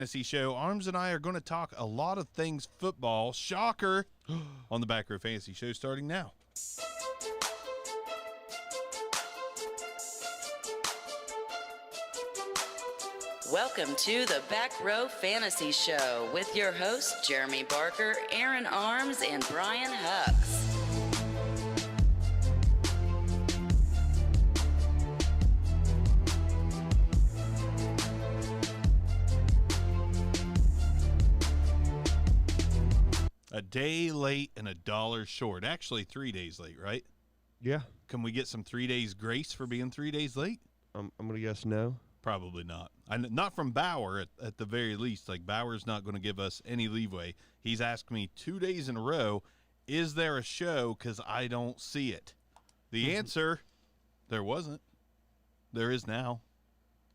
Fantasy Show. Arms and I are going to talk a lot of things football. Shocker on the Back Row Fantasy Show starting now. Welcome to the Back Row Fantasy Show with your hosts, Jeremy Barker, Aaron Arms, and Brian Hucks. A day late and $1 short. Actually, 3 days late, right? Yeah. Can we get some 3 days grace for being 3 days late? I'm going to guess no. Probably not. Not from Bauer at the very least. Like, Bauer's not going to give us any leeway. He's asked me 2 days in a row, is there a show? Because I don't see it. The answer, there wasn't. There is now.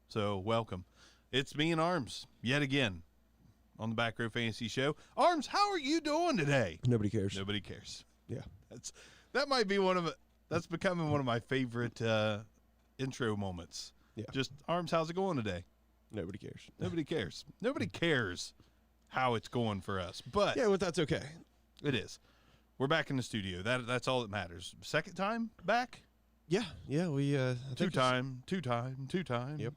So, welcome. It's me and Arms, yet again, on the Back Row Fantasy Show. Arms, how are you doing today? Nobody cares. Nobody cares. Yeah. That might be that's becoming one of my favorite intro moments. Yeah. Just, Arms, how's it going today? Nobody cares. Nobody cares. Nobody cares how it's going for us. But yeah, well, that's okay. It is. We're back in the studio. That's all that matters. Second time back? Yeah. We Two time. Yep.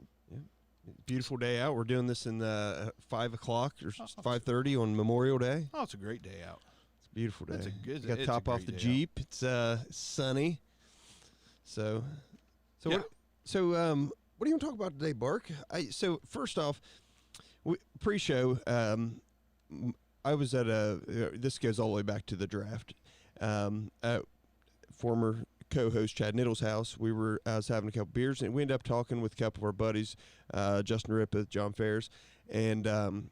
Beautiful day out. We're doing this in 5 o'clock or 5:30 on Memorial Day. Oh, it's a great day out. It's a beautiful day. You got top off the Jeep. Out. It's sunny. So yeah. What do you want to talk about today, Bark? So first off, pre-show, I was at this goes all the way back to the draft. At former co-host Chad Niddle's house. I was having a couple beers, and we ended up talking with a couple of our buddies, Justin Rippeth, John Ferris, and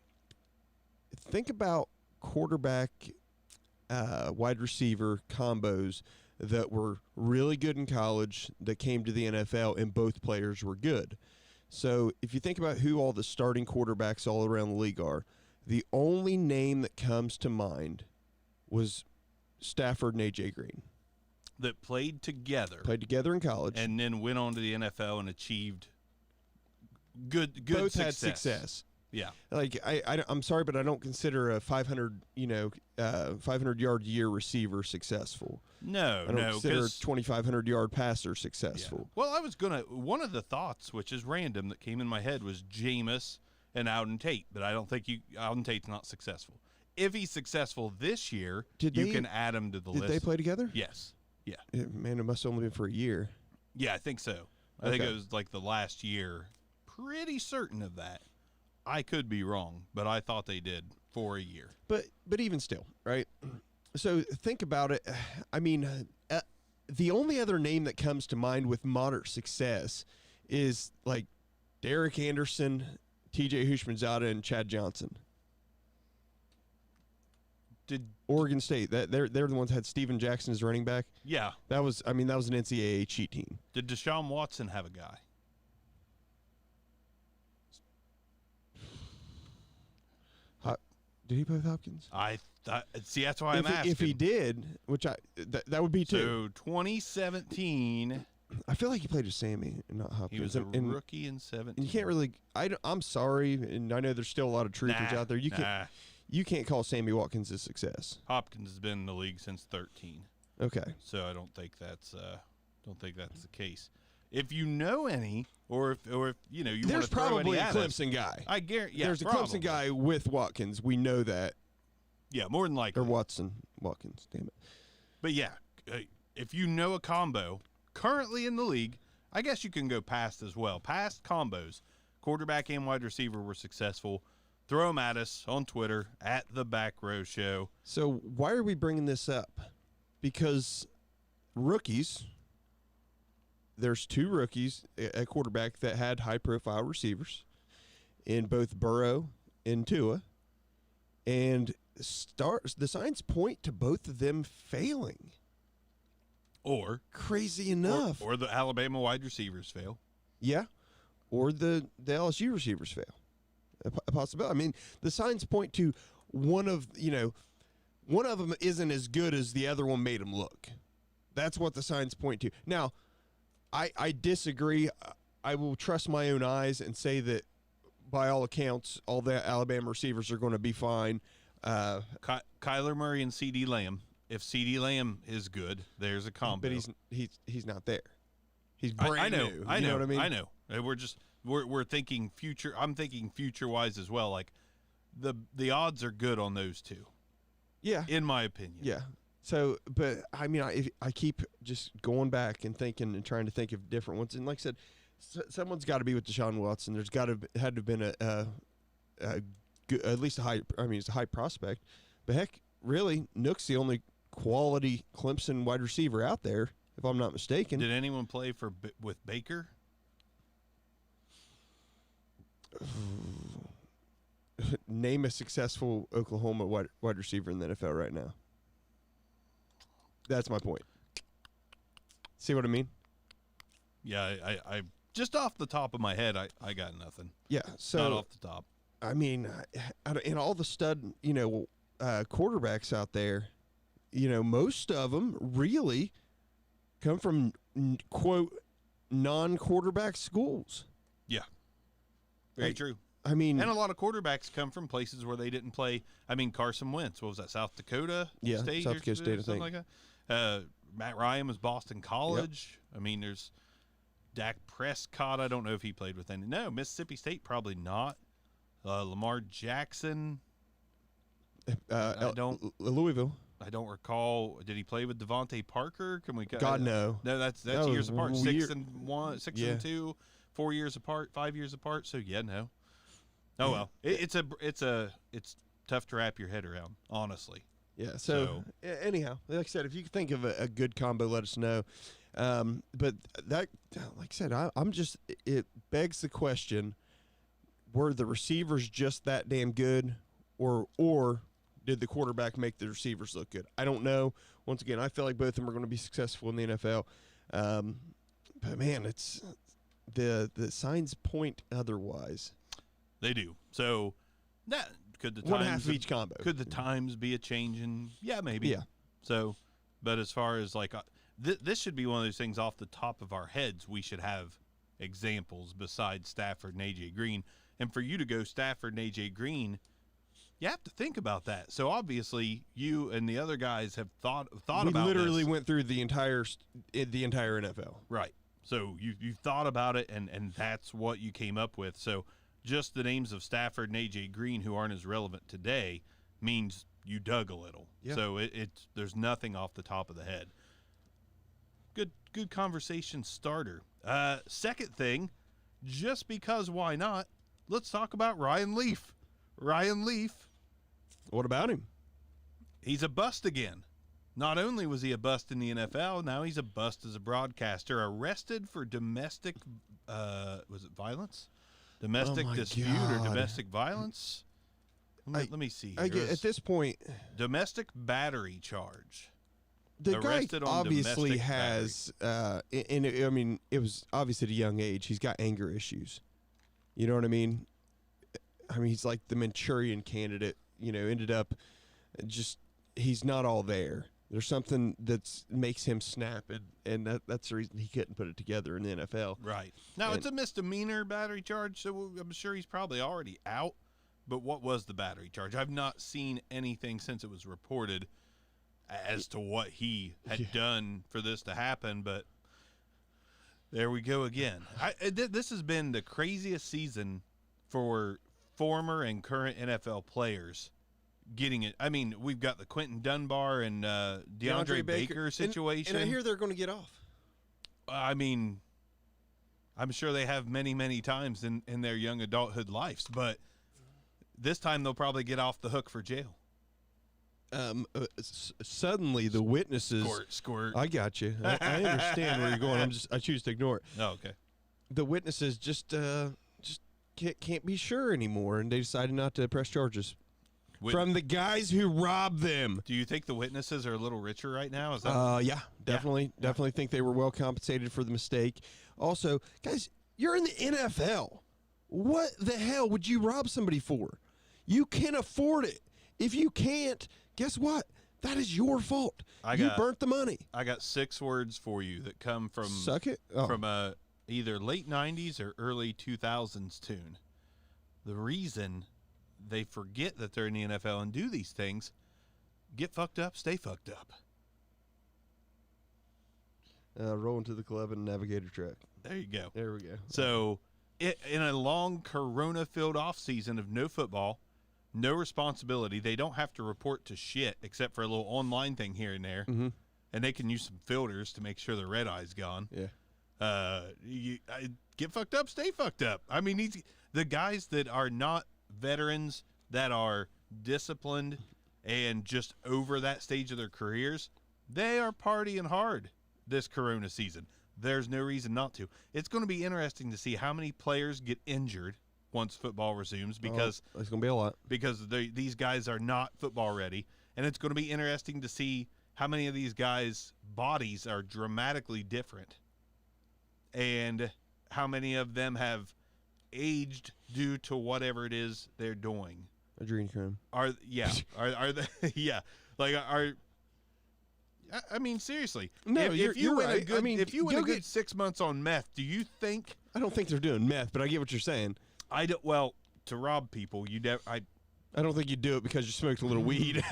think about quarterback, wide receiver combos that were really good in college that came to the NFL, and both players were good. So if you think about who all the starting quarterbacks all around the league are, the only name that comes to mind was Stafford and A.J. Green. That played together in college. And then went on to the NFL and achieved good both success. Had success. Yeah. Like, I'm sorry, but I don't consider a 500-yard year receiver successful. No, I don't consider a 2,500-yard passer successful. Yeah. Well, one of the thoughts, which is random, that came in my head was Jameis and Auden Tate, but I don't think Auden Tate's not successful. If he's successful this year, you can add him to the list. Did they play together? Yes. Yeah. Man, it must have only been for a year. Yeah, I think so. I think it was like the last year. Pretty certain of that. I could be wrong, but I thought they did for a year. But even still, right? So think about it. I mean, the only other name that comes to mind with moderate success is like Derek Anderson, T.J. Hushmanzada, and Chad Johnson. Did Oregon State, they're the ones that had Steven Jackson as running back? Yeah. That was an NCAA cheat team. Did Deshaun Watson have a guy? Did he play with Hopkins? See, that's why I'm asking. If he did, which that would be too. So 2017. I feel like he played with Sammy and not Hopkins. He was a rookie in 17. You can't really. I'm sorry, and I know there's still a lot of truthers out there. You can't call Sammy Watkins a success. Hopkins has been in the league since 13. Okay. So I don't think that's the case. If you know any, or if you want to throw there's probably any a Clemson guy. I guarantee. Yeah, there's probably. a Clemson guy with Watkins. We know that. Yeah, more than likely. Or Watkins. Damn it. But yeah, if you know a combo currently in the league, I guess you can go past as well. Past combos, quarterback and wide receiver were successful. Throw them at us on Twitter at the Back Row Show. So why are we bringing this up? Because rookies. There's 2 rookies at quarterback that had high-profile receivers in both Burrow and Tua, and the signs point to both of them failing. Or crazy enough, or the Alabama wide receivers fail. Yeah, or the LSU receivers fail. A possibility. I mean, the signs point to one of them isn't as good as the other one made him look. That's what the signs point to. Now, I disagree. I will trust my own eyes and say that by all accounts, all the Alabama receivers are going to be fine. Kyler Murray and C.D. Lamb. If C.D. Lamb is good, there's a combo. But he's not there. He's brand new. I know. You know what I mean? I know. We're thinking future. I'm thinking future wise as well. Like the odds are good on those two. Yeah. In my opinion. Yeah. So, but I mean, I keep just going back and thinking and trying to think of different ones. And like I said, someone's got to be with Deshaun Watson. There's had to have been a good, at least a high. I mean, it's a high prospect. But heck, really, Nook's the only quality Clemson wide receiver out there, if I'm not mistaken. Did anyone play with Baker? Name a successful Oklahoma wide receiver in the NFL right now. That's my point. See what I mean? Yeah, I just off the top of my head, I got nothing. Yeah, so not off the top. I mean, and all the stud, quarterbacks out there, most of them really come from quote non-quarterback schools. Yeah, very true. I mean, and a lot of quarterbacks come from places where they didn't play. I mean, Carson Wentz, what was that, South Dakota State? South Dakota State, I something think. Like that. Matt Ryan was Boston College. Yep. I mean, there's Dak Prescott. I don't know if he played with any. No, Mississippi State, probably not. Lamar Jackson. Louisville. I don't recall. Did he play with Devontae Parker? Can we? God, no. No, that's years apart. 6-1, 6-2, 4 years apart, 5 years apart. So yeah, no. Oh well, it's tough to wrap your head around, honestly. Yeah. So anyhow, like I said, if you can think of a good combo, let us know. But that, like I said, it begs the question: were the receivers just that damn good, or did the quarterback make the receivers look good? I don't know. Once again, I feel like both of them are going to be successful in the NFL. But man, it's the signs point otherwise. They do. So that could the one half of each combo. Could the times be a change? And yeah, maybe. Yeah. So, but as far as like this should be one of those things off the top of our heads. We should have examples besides Stafford and AJ Green. And for you to go Stafford and AJ Green, you have to think about that. So obviously, you and the other guys have thought about this. We literally went through the entire NFL. Right. So you thought about it, and that's what you came up with. So just the names of Stafford and AJ Green, who aren't as relevant today, means you dug a little. Yeah. So there's nothing off the top of the head. Good conversation starter. Second thing, just because why not? Let's talk about Ryan Leaf. Ryan Leaf. What about him? He's a bust again. Not only was he a bust in the NFL, now he's a bust as a broadcaster. Arrested for domestic, was it violence? Domestic dispute or domestic violence? Let me see here. At this point, domestic battery charge. The guy obviously has, it was obviously at a young age. He's got anger issues. You know what I mean? He's like the Manchurian candidate, ended up he's not all there. There's something that makes him snap, and that's the reason he couldn't put it together in the NFL. Right. Now, it's a misdemeanor battery charge, so I'm sure he's probably already out. But what was the battery charge? I've not seen anything since it was reported as to what he had done for this to happen, but there we go again. This has been the craziest season for former and current NFL players getting it. I mean, we've got the Quentin Dunbar and DeAndre Baker situation. And I hear they're going to get off. I mean, I'm sure they have many, many times in their young adulthood lives, but this time they'll probably get off the hook for jail. Suddenly the witnesses squirt. I got you. I understand where you're going. I choose to ignore it. Oh, okay. The witnesses just can't be sure anymore, and they decided not to press charges from the guys who robbed them. Do you think the witnesses are a little richer right now? Is that yeah, definitely. Yeah. Definitely think they were well compensated for the mistake. Also, guys, you're in the NFL. What the hell would you rob somebody for? You can afford it. If you can't, guess what? That is your fault. You burnt the money. I got 6 words for you that come from Suck it? Oh. From either late 90s or early 2000s tune. the reason they forget that they're in the NFL and do these things. Get fucked up, stay fucked up. Roll into the club and navigator track. There you go. There we go. So, in a long corona-filled offseason of no football, no responsibility, they don't have to report to shit except for a little online thing here and there. Mm-hmm. And they can use some filters to make sure the red eye's gone. Yeah. Get fucked up, stay fucked up. I mean, the guys that are not veterans, that are disciplined and just over that stage of their careers, they are partying hard this corona season. There's no reason not to. It's going to be interesting to see how many players get injured once football resumes, because it's going to be a lot. Because these guys are not football ready, and it's going to be interesting to see how many of these guys' bodies are dramatically different, and how many of them have aged due to whatever it is they're doing. Adrenochrome. Are they? Yeah, like I mean, seriously. No, if you're went right. A good, I mean, if you went a go good get- 6 months on meth, do you think? I don't think they're doing meth, but I get what you're saying. I don't. Well, to rob people, I don't think you do it because you smoked a little weed.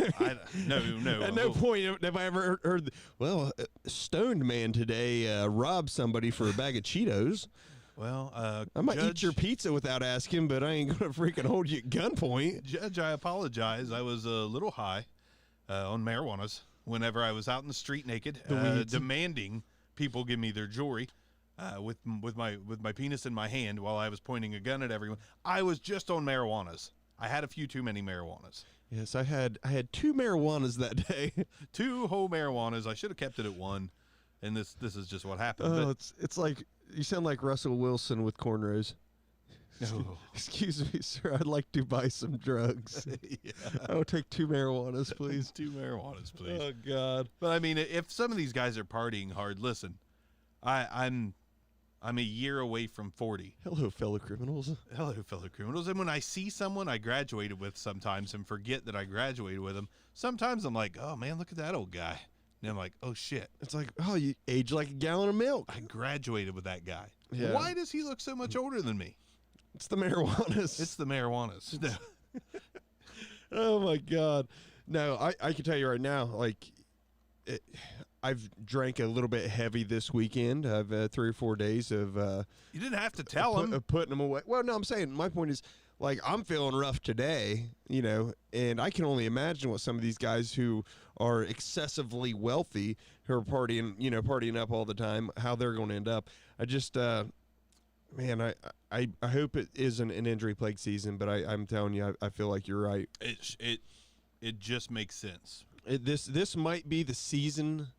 no. At no point have I ever heard, well, a stoned man today robbed somebody for a bag of Cheetos. Well, I might Judge, eat your pizza without asking, but I ain't going to freaking hold you at gunpoint. Judge, I apologize. I was a little high on marijuanas whenever I was out in the street naked, demanding people give me their jewelry with my penis in my hand while I was pointing a gun at everyone. I was just on marijuanas. I had a few too many marijuanas. Yes, I had 2 marijuanas that day. 2 whole marijuanas. I should have kept it at 1, and this is just what happened. Oh, But it's like you sound like Russell Wilson with cornrows. no. Excuse me, sir. I'd like to buy some drugs. Yeah. I will take 2 marijuanas, please. 2 marijuanas, please. Oh God. But I mean, if some of these guys are partying hard, listen, I'm a year away from 40. Hello, fellow criminals. Hello, fellow criminals. And when I see someone I graduated with sometimes and forget that I graduated with them, sometimes I'm like, oh man, look at that old guy. And I'm like, oh shit, It's like, oh, you age like a gallon of milk. I graduated with that guy. Yeah. Why does he look so much older than me? It's the marijuanas. It's the marijuanas. No. Oh my God. No, I can tell you right now, like, I've drank a little bit heavy this weekend. I've 3 or 4 days of You didn't have to tell him. putting them away. Well, no, I'm saying my point is, like, I'm feeling rough today, and I can only imagine what some of these guys who are excessively wealthy, who are partying up all the time, how they're going to end up. I just, man, I hope it isn't an injury-plagued season, but I'm telling you, I feel like you're right. It just makes sense. This might be the season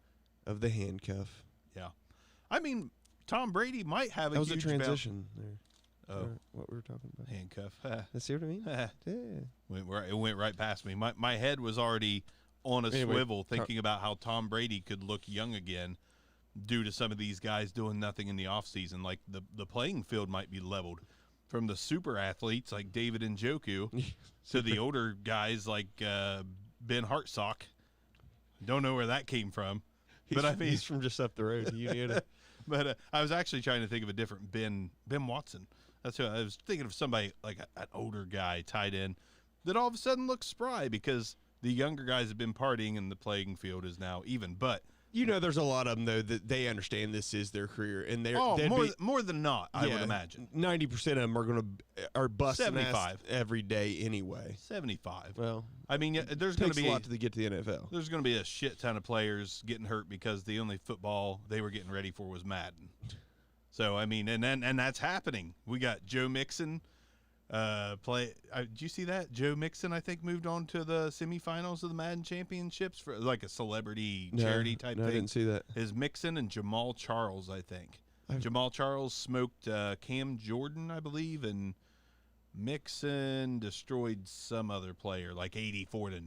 of the handcuff. Yeah. I mean, Tom Brady might have That was a huge transition there. Oh, What we were talking about. handcuff. See what I mean? Yeah. It went right past me. My head was already on a Anyway, swivel thinking about how Tom Brady could look young again due to some of these guys doing nothing in the offseason. Like the playing field might be leveled from the super athletes like David Njoku to the older guys like Ben Hartsock. Don't know where that came from. He's from just up the road. You knew it. But I was actually trying to think of a different Ben Watson. That's who I was thinking of, somebody like an older guy tight end that all of a sudden looks spry because the younger guys have been partying and the playing field is now even. But There's a lot of them though that they understand this is their career, and they're more than not, I would imagine 90% of them are busting 75 ass every day anyway. 75. Well, I mean, there's going to takes be a lot to get to the NFL. There's going to be a shit ton of players getting hurt because the only football they were getting ready for was Madden. So I mean, and that's happening. We got Joe Mixon. Did you see that? Joe Mixon, I think, moved on to the semifinals of the Madden Championships for like a celebrity charity type thing. I didn't see that. Is Mixon and Jamal Charles, I think. Jamal Charles smoked Cam Jordan, I believe, and Mixon destroyed some other player like 84-0.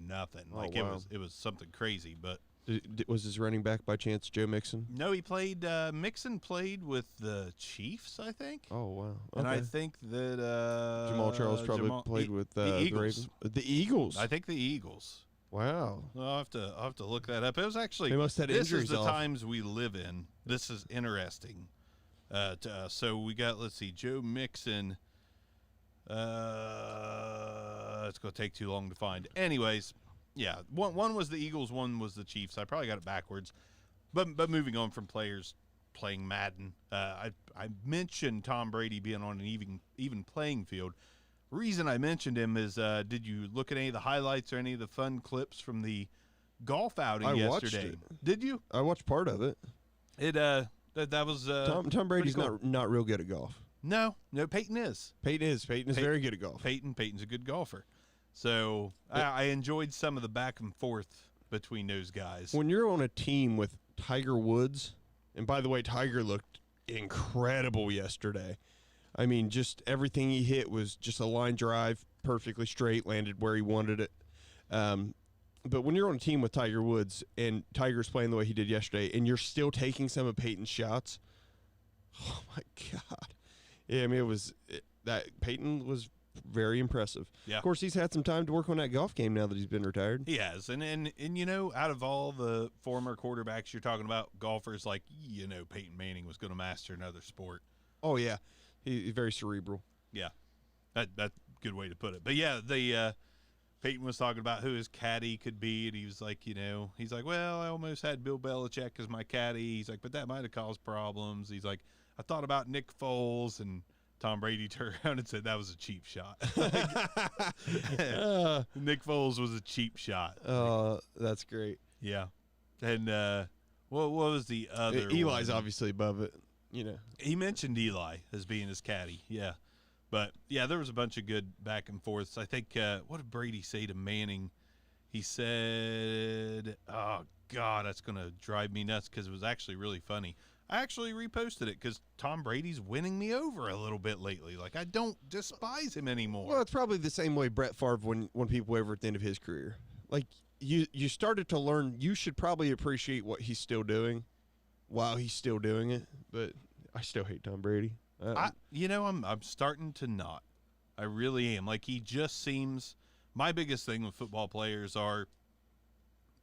Like wow. it was something crazy, but. Was his running back by chance Joe Mixon? No, he played. Mixon played with the Chiefs, I think. Oh wow! Okay. And I think that Jamal Charles probably played with the Eagles. The Eagles. I think the Eagles. Wow. Well, I'll have to look that up. It was actually. They must have had this injuries is the off. times we live in. This is interesting. To us. So we got. Let's see. Joe Mixon. It's going to take too long to find. Anyways, yeah, one was the Eagles, one was the Chiefs. I probably got it backwards. But moving on from players playing Madden, I mentioned Tom Brady being on an even playing field. Reason I mentioned him is, did you look at any of the highlights or any of the fun clips from the golf outing yesterday? Watched it. Did you? I watched part of it. That was Tom Brady's cool. not real good at golf. No, Peyton is. Peyton is very good at golf. Peyton's a good golfer. So I enjoyed some of the back and forth between those guys. When you're on a team with Tiger Woods, and by the way, Tiger looked incredible yesterday. I mean, just everything he hit was just a line drive, perfectly straight, landed where he wanted it. But when you're on a team with Tiger Woods and Tiger's playing the way he did yesterday, and you're still taking some of Peyton's shots, oh my God! Yeah, I mean, Peyton was very impressive. Yeah. Of course, he's had some time to work on that golf game now that he's been retired. He has, and you know, out of all the former quarterbacks you're talking about, golfers, like, you know, Peyton Manning was going to master another sport. Oh yeah, he's very cerebral. Yeah, that's a good way to put it. But yeah, Peyton was talking about who his caddy could be, and he was like, you know, he's like, well, I almost had Bill Belichick as my caddy. He's like, but that might have caused problems. He's like, I thought about Nick Foles, and Tom Brady turned around and said that was a cheap shot. Nick Foles was a cheap shot. Oh, that's great. Yeah. And what was the other Eli's one? obviously above it, you know. He mentioned Eli as being his caddy, yeah. But, yeah, there was a bunch of good back and forths. I think, what did Brady say to Manning? He said, oh, God, that's going to drive me nuts because it was actually really funny. I actually reposted it because Tom Brady's winning me over a little bit lately. Like, I don't despise him anymore. Well, it's probably the same way Brett Favre when people were at the end of his career. Like, you started to learn you should probably appreciate what he's still doing while he's still doing it. But I still hate Tom Brady. I'm starting to not. I really am. Like, he just seems – my biggest thing with football players are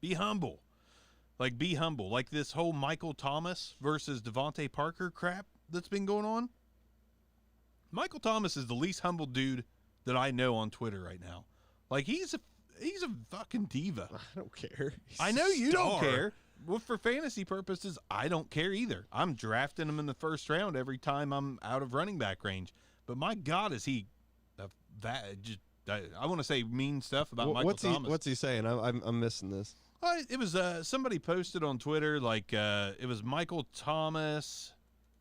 be humble. Like, be humble. Like this whole Michael Thomas versus Devontae Parker crap that's been going on. Michael Thomas is the least humble dude that I know on Twitter right now. Like, he's a fucking diva. I don't care. I know you don't care. Well, for fantasy purposes, I don't care either. I'm drafting him in the first round every time I'm out of running back range. But my God, is he I want to say mean stuff about Michael Thomas. What's he saying? I'm missing this. It was somebody posted on Twitter, like, it was Michael Thomas.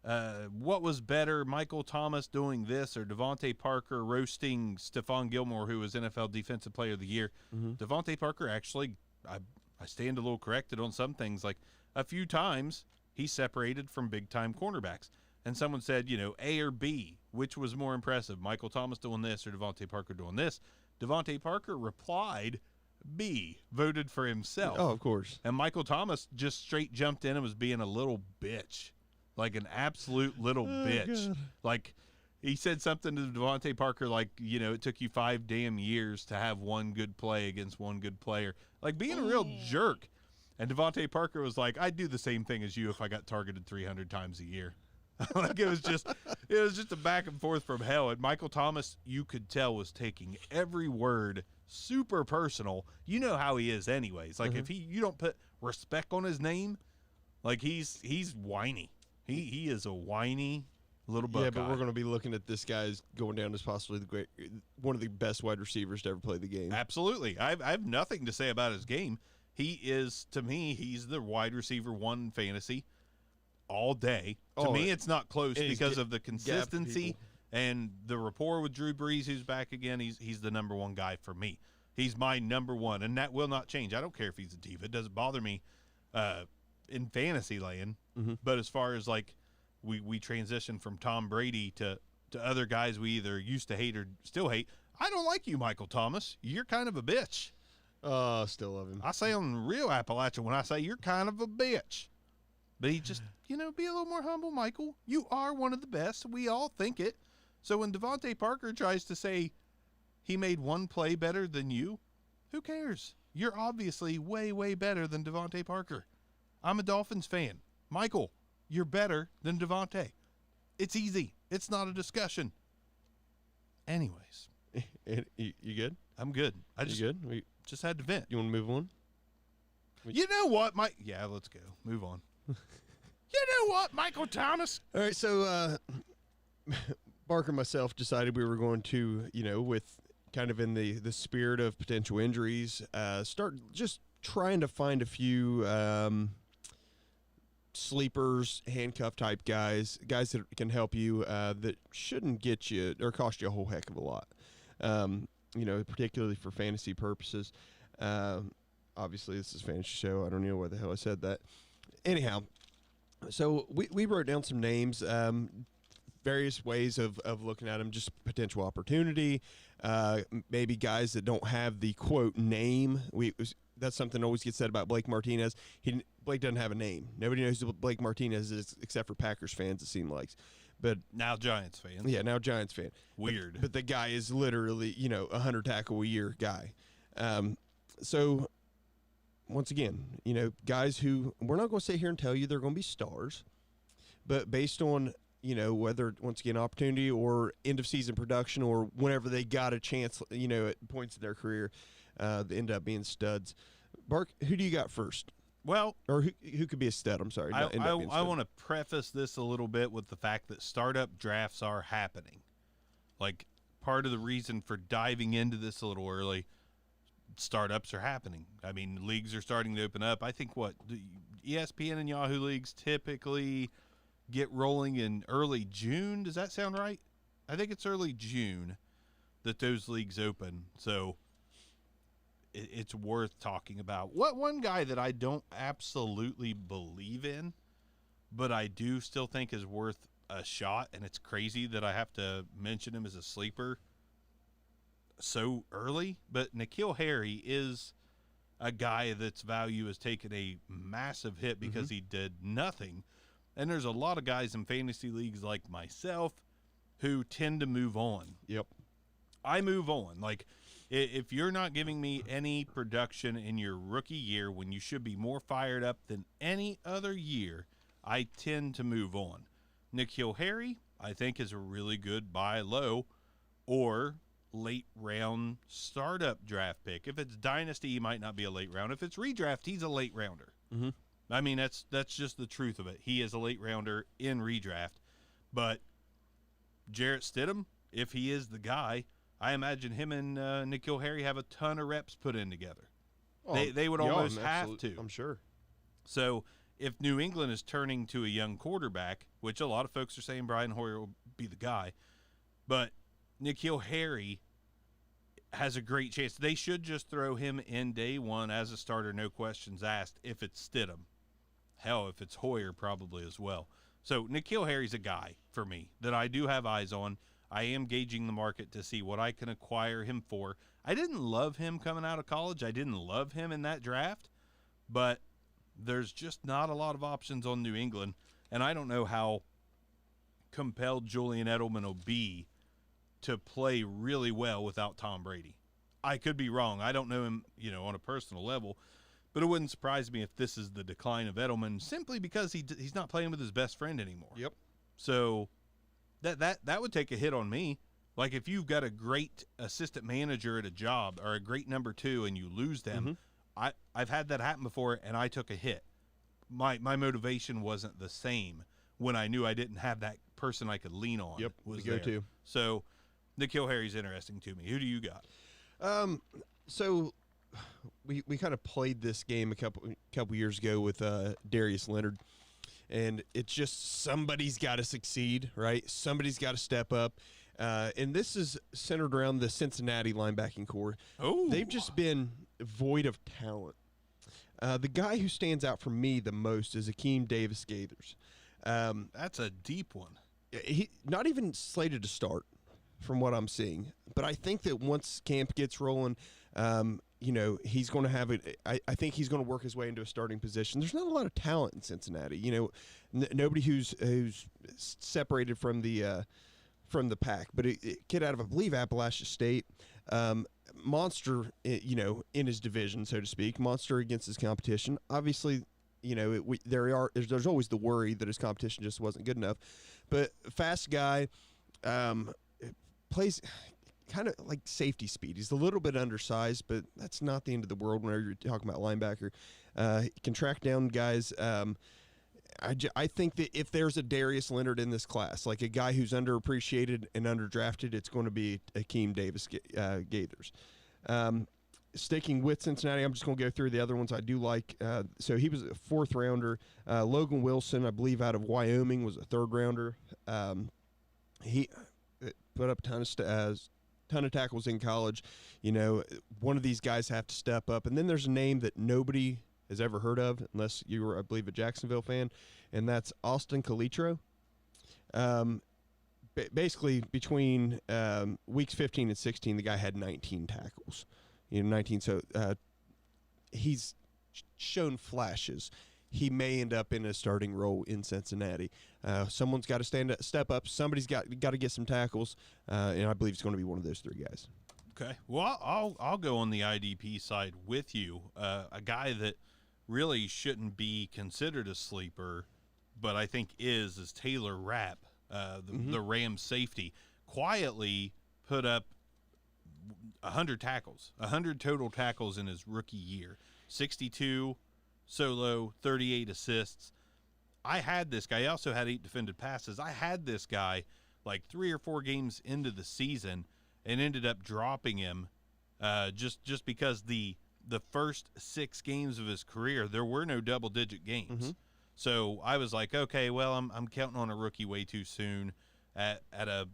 What was better, Michael Thomas doing this or Devontae Parker roasting Stephon Gilmore, who was NFL Defensive Player of the Year? Mm-hmm. Devontae Parker actually, I stand a little corrected on some things. Like, a few times he separated from big-time cornerbacks. And someone said, you know, A or B, which was more impressive, Michael Thomas doing this or Devontae Parker doing this? Devontae Parker replied B, voted for himself. Oh, of course. And Michael Thomas just straight jumped in and was being a little bitch, like an absolute little bitch. God. Like, he said something to Devontae Parker like, you know, it took you 5 damn years to have one good play against one good player. Like, being a real jerk. And Devontae Parker was like, I'd do the same thing as you if I got targeted 300 times a year. Like, it was just a back and forth from hell. And Michael Thomas, you could tell, was taking every word super personal. You know how he is anyways. Like, if you don't put respect on his name, like, he's whiny. He is a whiny little Buckeye. Yeah, but we're going to be looking at this guy as going down as possibly one of the best wide receivers to ever play the game. Absolutely. I have nothing to say about his game. He is, to me, he's the wide receiver one in fantasy all day. To me, it's not close because of the consistency and the rapport with Drew Brees, who's back again. He's the number one guy for me. He's my number one, and that will not change. I don't care if he's a diva. It doesn't bother me in fantasy land. Mm-hmm. But as far as, like, we transition from Tom Brady to other guys we either used to hate or still hate, I don't like you, Michael Thomas. You're kind of a bitch. Still love him. I say on real Appalachian when I say you're kind of a bitch. But he just, you know, be a little more humble, Michael. You are one of the best. We all think it. So when Devontae Parker tries to say he made one play better than you, who cares? You're obviously way, way better than Devontae Parker. I'm a Dolphins fan. Michael, you're better than Devontae. It's easy. It's not a discussion. Anyways, you good? I'm good. You good? Just had to vent. You want to move on? You know what, Mike? Yeah, let's go. Move on. You know what, Michael Thomas? All right, so Barker and myself decided we were going to, with kind of in the spirit of potential injuries, start just trying to find a few sleepers, handcuff type guys that can help you that shouldn't get you or cost you a whole heck of a lot, particularly for fantasy purposes. Obviously, this is a fantasy show. I don't know why the hell I said that. Anyhow, so we wrote down some names, various ways of looking at them, just potential opportunity, maybe guys that don't have the, quote, name. That's something that always gets said about Blake Martinez. Blake doesn't have a name. Nobody knows who Blake Martinez is except for Packers fans, it seems like. But now Giants fans. Yeah, now Giants fan. Weird. But the guy is literally, 100 tackle a year guy. So once again, guys who we're not going to sit here and tell you they're going to be stars, but based on, whether, once again, opportunity or end of season production or whenever they got a chance, at points in their career, they end up being studs. Bark, who do you got first? Well, or who could be a stud? I'm sorry. I want to preface this a little bit with the fact that startup drafts are happening. Like, part of the reason for diving into this a little early, startups are happening. I mean, leagues are starting to open up. I think the ESPN and Yahoo leagues typically get rolling in early June. Does that sound right? I think it's early June that those leagues open. So it's worth talking about. One guy that I don't absolutely believe in, but I do still think is worth a shot, and it's crazy that I have to mention him as a sleeper so early, but Nikhil Harry is a guy that's value has taken a massive hit because he did nothing. And there's a lot of guys in fantasy leagues like myself who tend to move on. Yep. I move on. Like, if you're not giving me any production in your rookie year when you should be more fired up than any other year, I tend to move on. Nikhil Harry, I think, is a really good buy low or late round startup draft pick. If it's dynasty, he might not be a late round. If it's redraft, he's a late rounder. Mm-hmm. I mean, that's just the truth of it. He is a late rounder in redraft. But Jarrett Stidham, if he is the guy, I imagine him and Nikhil Harry have a ton of reps put in together. They would almost have to. I'm sure. So if New England is turning to a young quarterback, which a lot of folks are saying Brian Hoyer will be the guy, but Nikhil Harry has a great chance. They should just throw him in day one as a starter, no questions asked, if it's Stidham. Hell, if it's Hoyer, probably as well. So Nikhil Harry's a guy for me that I do have eyes on. I am gauging the market to see what I can acquire him for. I didn't love him coming out of college. I didn't love him in that draft, but there's just not a lot of options on New England, and I don't know how compelled Julian Edelman will be to play really well without Tom Brady. I could be wrong. I don't know him, on a personal level, but it wouldn't surprise me if this is the decline of Edelman simply because he's not playing with his best friend anymore. Yep. So that would take a hit on me. Like, if you've got a great assistant manager at a job or a great number two and you lose them, I've had that happen before, and I took a hit. My motivation wasn't the same when I knew I didn't have that person I could lean on. Yep, was the go-to. So Nikhil Harry's interesting to me. Who do you got? So we kind of played this game a couple years ago with Darius Leonard, and it's just somebody's got to succeed, right? Somebody's got to step up. And this is centered around the Cincinnati linebacking core. Oh, they've just been void of talent. The guy who stands out for me the most is Akeem Davis-Gaithers. That's a deep one. He not even slated to start, from what I'm seeing. But I think that once camp gets rolling, he's going to have it. I think he's going to work his way into a starting position. There's not a lot of talent in Cincinnati. Nobody who's separated from the pack. But a kid out of, I believe, Appalachia State, monster, in his division, so to speak, monster against his competition. Obviously, there's always the worry that his competition just wasn't good enough. But fast guy, plays. kind of like safety speed. He's a little bit undersized, but that's not the end of the world whenever you're talking about linebacker. He can track down guys. I think that if there's a Darius Leonard in this class, like a guy who's underappreciated and underdrafted, it's going to be Akeem Davis Gaithers. Sticking with Cincinnati, I'm just going to go through the other ones I do like. So he was a 4th rounder. Logan Wilson, I believe, out of Wyoming, was a 3rd rounder. He put up a ton of tackles in college. You know, one of these guys have to step up. And then there's a name that nobody has ever heard of, unless you were, I believe, a Jacksonville fan, and that's Austin Calitro. Basically, between weeks 15 and 16, the guy had 19 tackles. 19. So he's shown flashes. He may end up in a starting role in Cincinnati. Someone's got to step up. Somebody's got to get some tackles, and I believe it's going to be one of those 3 guys. Okay. Well, I'll go on the IDP side with you. A guy that really shouldn't be considered a sleeper, but I think is Taylor Rapp, the Rams safety. Quietly put up 100 tackles, 100 total tackles in his rookie year, 62 solo, 38 assists. I had this guy. He also had 8 defended passes. I had this guy like 3 or 4 games into the season and ended up dropping him just because the first 6 games of his career, there were no double-digit games. So I was like, okay, well, I'm counting on a rookie way too soon at a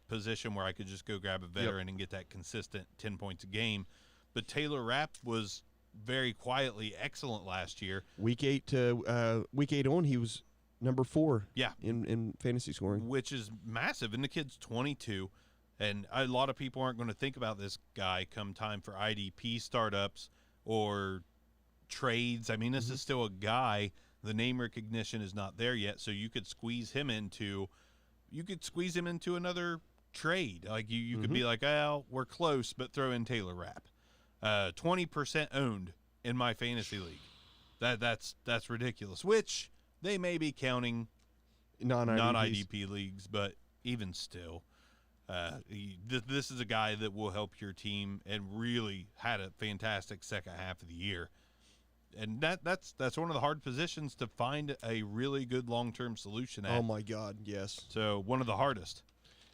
position where I could just go grab a veteran and get that consistent 10 points a game. But Taylor Rapp was very quietly excellent last year. Week 8 on, he was number 4. Yeah, in fantasy scoring, which is massive. And the kid's 22. And a lot of people aren't going to think about this guy come time for IDP startups or trades. I mean, this is still a guy. The name recognition is not there yet, so you could squeeze him into another trade. Like you could be like, oh, we're close, but throw in Taylor Rapp. 20% owned in my fantasy league. That's ridiculous. Which they may be counting non-IDP leagues, but even still. This is a guy that will help your team and really had a fantastic second half of the year. And that's one of the hard positions to find a really good long-term solution at. Oh, my God, yes. So one of the hardest.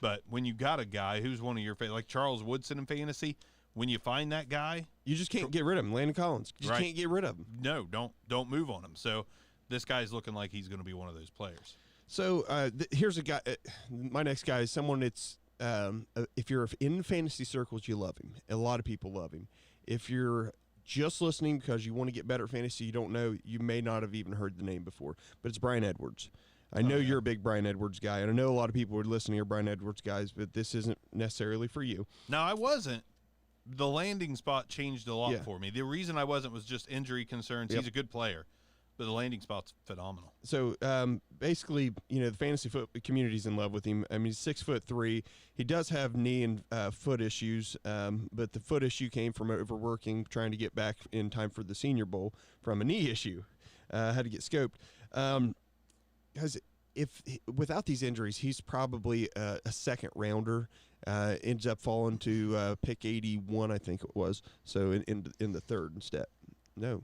But when you got a guy who's one of your favorite, like Charles Woodson in fantasy, when you find that guy, you just can't get rid of him. Landon Collins, you just can't get rid of him. No, don't move on him. So this guy's looking like he's going to be one of those players. So here's a guy. My next guy is someone that's if you're in fantasy circles, you love him. A lot of people love him. If you're just listening because you want to get better at fantasy, you don't know, you may not have even heard the name before, but it's Bryan Edwards. I know you're a big Bryan Edwards guy, and I know a lot of people are listening are Bryan Edwards guys, but this isn't necessarily for you. No, I wasn't. The landing spot changed a lot for me. The reason I wasn't was just injury concerns. He's a good player, but the landing spot's phenomenal. So basically, the fantasy foot community's in love with him. I mean, he's 6'3". He does have knee and foot issues, but the foot issue came from overworking, trying to get back in time for the Senior Bowl from a knee issue. Had to get scoped. Because without these injuries, he's probably a second rounder. Ends up falling to pick 81, I think it was. So in the third instead. No.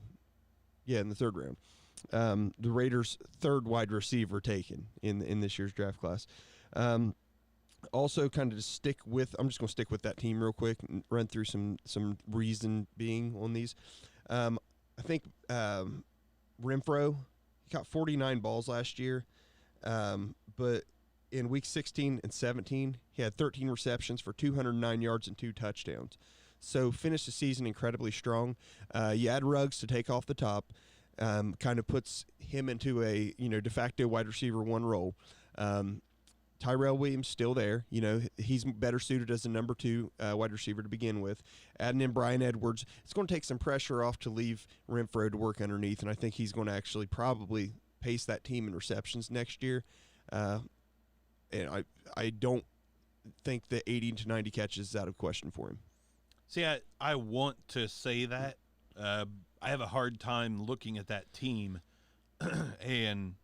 Yeah, in the third round. The Raiders' third wide receiver taken in this year's draft class. Also, kind of I'm just going to stick with that team real quick and run through some reason being on these. I think Renfro got 49 balls last year, but in week 16 and 17, he had 13 receptions for 209 yards and 2 touchdowns. So finished the season incredibly strong. You add Ruggs to take off the top, kind of puts him into a de facto wide receiver 1 role. Tyrell Williams still there. He's better suited as a number 2 wide receiver to begin with. Adding in Bryan Edwards, it's going to take some pressure off to leave Renfro to work underneath, and I think he's going to actually probably pace that team in receptions next year. And I don't think the 80 to 90 catches is out of question for him. See, I want to say that. I have a hard time looking at that team and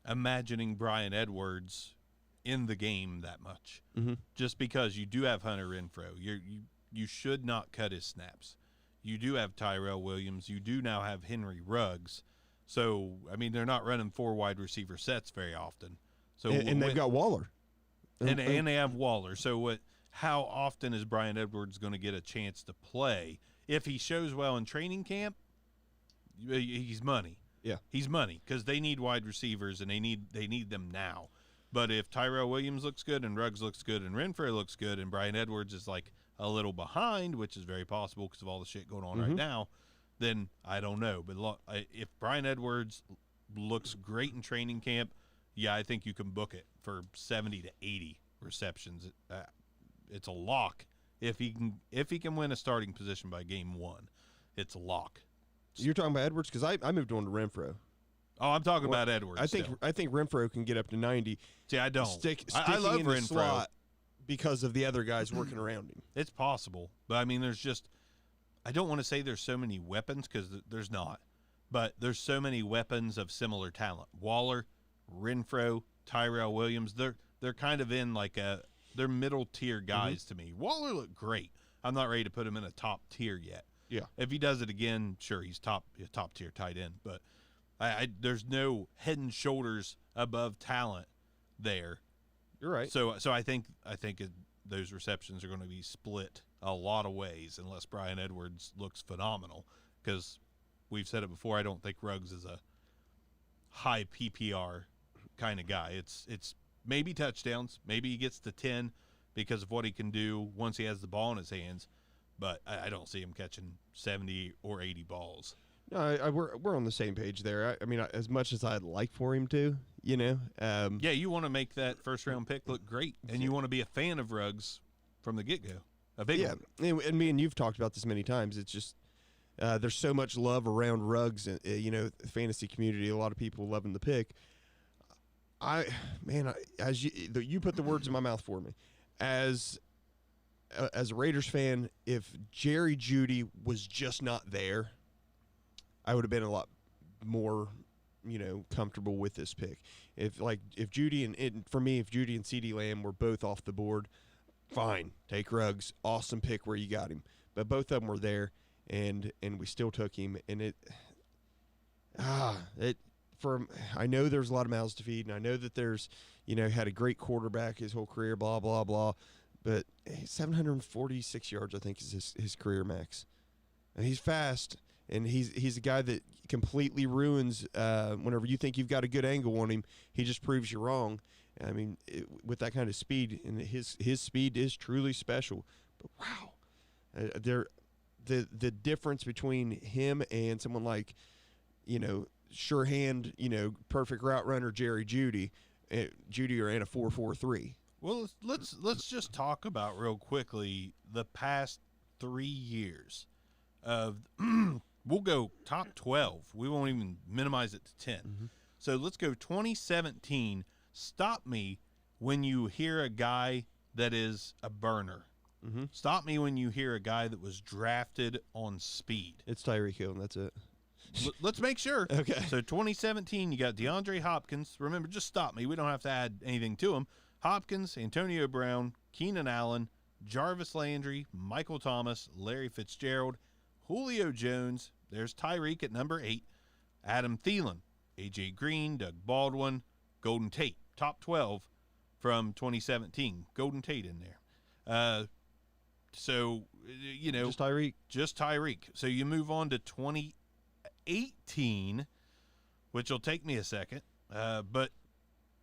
imagining Bryan Edwards in the game that much. Mm-hmm. Just because you do have Hunter Renfrow, you should not cut his snaps. You do have Tyrell Williams. You do now have Henry Ruggs. So, I mean, they're not running 4 wide receiver sets very often. So and they've got Waller. And they have Waller. So how often is Brian Edwards going to get a chance to play? If he shows well in training camp, he's money. Yeah. He's money because they need wide receivers, and they need them now. But if Tyrell Williams looks good and Ruggs looks good and Renfrow looks good and Brian Edwards is like a little behind, which is very possible because of all the shit going on right now, then I don't know. But if Brian Edwards looks great in training camp, yeah, I think you can book it for 70 to 80 receptions. It's a lock. If he can win a starting position by game 1, it's a lock. You're talking about Edwards? Because I moved on to Renfrow. Oh, I'm talking about Edwards. I think Renfrow can get up to 90. See, I don't. I love in Renfrow the slot because of the other guys working around him. It's possible, but I mean, I don't want to say there's so many weapons because there's not, but there's so many weapons of similar talent. Waller, Renfrow, Tyrell Williams, they're kind of in like they're middle tier guys to me. Waller looked great. I'm not ready to put him in a top tier yet. Yeah. If he does it again, sure, he's top tier tight end, but there's no head and shoulders above talent there. You're right. So I think those receptions are going to be split a lot of ways unless Brian Edwards looks phenomenal, because we've said it before, I don't think Ruggs is a high PPR kind of guy. It's maybe touchdowns, maybe he gets to 10 because of what he can do once he has the ball in his hands, but I don't see him catching 70 or 80 balls. No, we're on the same page there. I mean, as much as I'd like for him to, yeah, you want to make that first-round pick look great, and you want to be a fan of Ruggs from the get-go. A big one. And me and you've talked about this many times. It's just there's so much love around Ruggs, the fantasy community. A lot of people loving the pick. As you put the words in my mouth for me, as a Raiders fan, if Jerry Jeudy was just not there, I would have been a lot more, comfortable with this pick. If Jeudy and CeeDee Lamb were both off the board, fine, take Ruggs, awesome pick where you got him. But both of them were there, and we still took him. And I know there's a lot of mouths to feed, and I know that there's, had a great quarterback his whole career, blah blah blah. But 746 yards, I think, is his career max. And he's fast. And he's a guy that completely ruins whenever you think you've got a good angle on him. He just proves you wrong. I mean, with that kind of speed, and his speed is truly special. But wow, the difference between him and someone like, sure hand, perfect route runner Jerry Jeudy, Jeudy ran a 4.43. Well, let's just talk about real quickly the past 3 years of. We'll go top 12. We won't even minimize it to 10. Mm-hmm. So let's go 2017. Stop me when you hear a guy that is a burner. Mm-hmm. Stop me when you hear a guy that was drafted on speed. It's Tyreek Hill, and that's it. Let's make sure. Okay. So 2017, you got DeAndre Hopkins. Remember, just stop me. We don't have to add anything to him. Hopkins, Antonio Brown, Keenan Allen, Jarvis Landry, Michael Thomas, Larry Fitzgerald, Julio Jones. There's Tyreek at number 8, Adam Thielen, A.J. Green, Doug Baldwin, Golden Tate. Top 12 from 2017. Golden Tate in there. So, Just Tyreek. Just Tyreek. So you move on to 2018, which will take me a second. But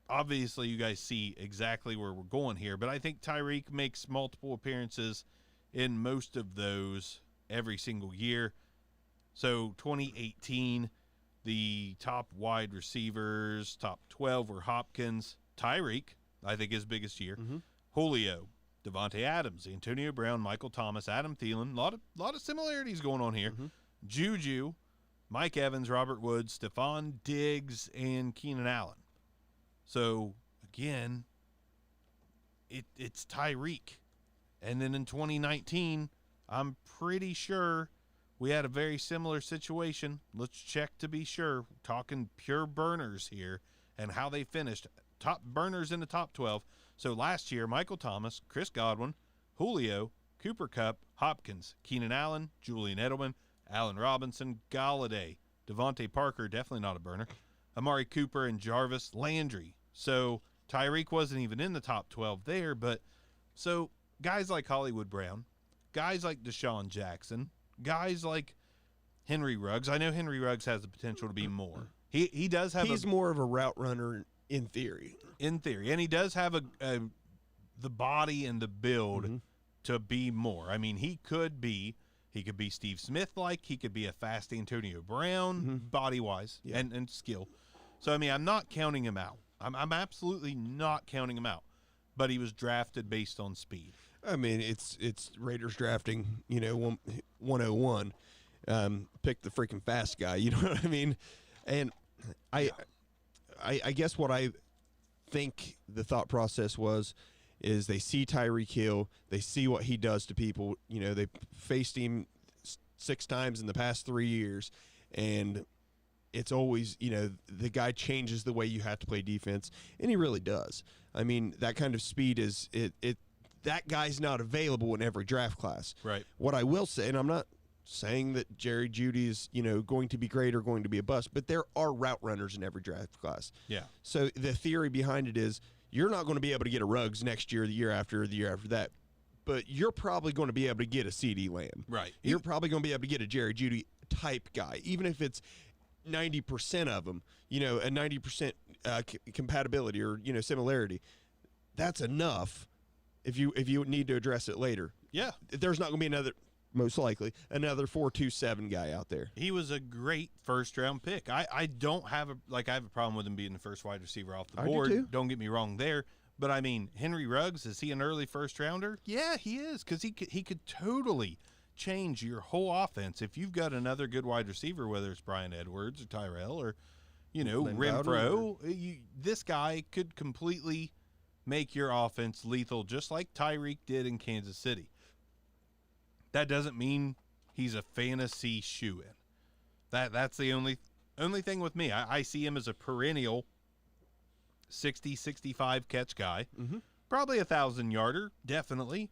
obviously you guys see exactly where we're going here. But I think Tyreek makes multiple appearances in most of those every single year. So 2018, the top wide receivers, top 12 were Hopkins, Tyreek, I think his biggest year, Julio, Devontae Adams, Antonio Brown, Michael Thomas, Adam Thielen. A lot of similarities going on here. Juju, Mike Evans, Robert Woods, Stephon Diggs, and Keenan Allen. So, again, it's Tyreek. And then in 2019, I'm pretty sure we had a very similar situation. Let's check to be sure. Talking pure burners here and how they finished. top burners in the top 12. So last year, Michael Thomas, Chris Godwin, Julio, Cooper Kupp, Hopkins, Keenan Allen, Julian Edelman, Allen Robinson, Galladay, Devontae Parker, definitely not a burner, Amari Cooper, and Jarvis Landry. So Tyreek wasn't even in the top 12 there, but so guys like Hollywood Brown, guys like Deshaun Jackson, guys like Henry Ruggs. I know Henry Ruggs has the potential to be more. He does have. He's more of a route runner in theory. In theory, and he does have the body and the build to be more. I mean, he could be Steve Smith like. He could be a fast Antonio Brown body wise and skill. So I mean, I'm not counting him out. I'm absolutely not counting him out. But he was drafted based on speed. I mean, it's Raiders drafting, 101. Pick the freaking fast guy. You know what I mean? And I guess what I think the thought process is they see Tyreek Hill, they see what he does to people. They faced him 6 times in the past 3 years, and it's always, the guy changes the way you have to play defense, and he really does. I mean, that kind of speed is that guy's not available in every draft class. Right. What I will say, and I'm not saying that Jerry Jeudy is, going to be great or going to be a bust, but there are route runners in every draft class. Yeah. So the theory behind it is you're not going to be able to get a Ruggs next year, the year after that, but you're probably going to be able to get a CD Lamb. Right. You're probably going to be able to get a Jerry Jeudy type guy, even if it's 90% of them, a 90% compatibility or, similarity. That's enough if you need to address it later. Yeah. There's not going to be most likely, another 4.27 guy out there. He was a great first-round pick. I don't have I have a problem with him being the first wide receiver off the board. I do too. Don't get me wrong there. But, I mean, Henry Ruggs, is he an early first-rounder? Yeah, he is, because he could totally change your whole offense if you've got another good wide receiver, whether it's Bryan Edwards or Tyrell or, Renfro. This guy could completely make your offense lethal, just like Tyreek did in Kansas City. That doesn't mean he's a fantasy shoo-in. That's the only thing with me. I see him as a perennial 60, 65 catch guy. Probably 1,000-yarder, definitely.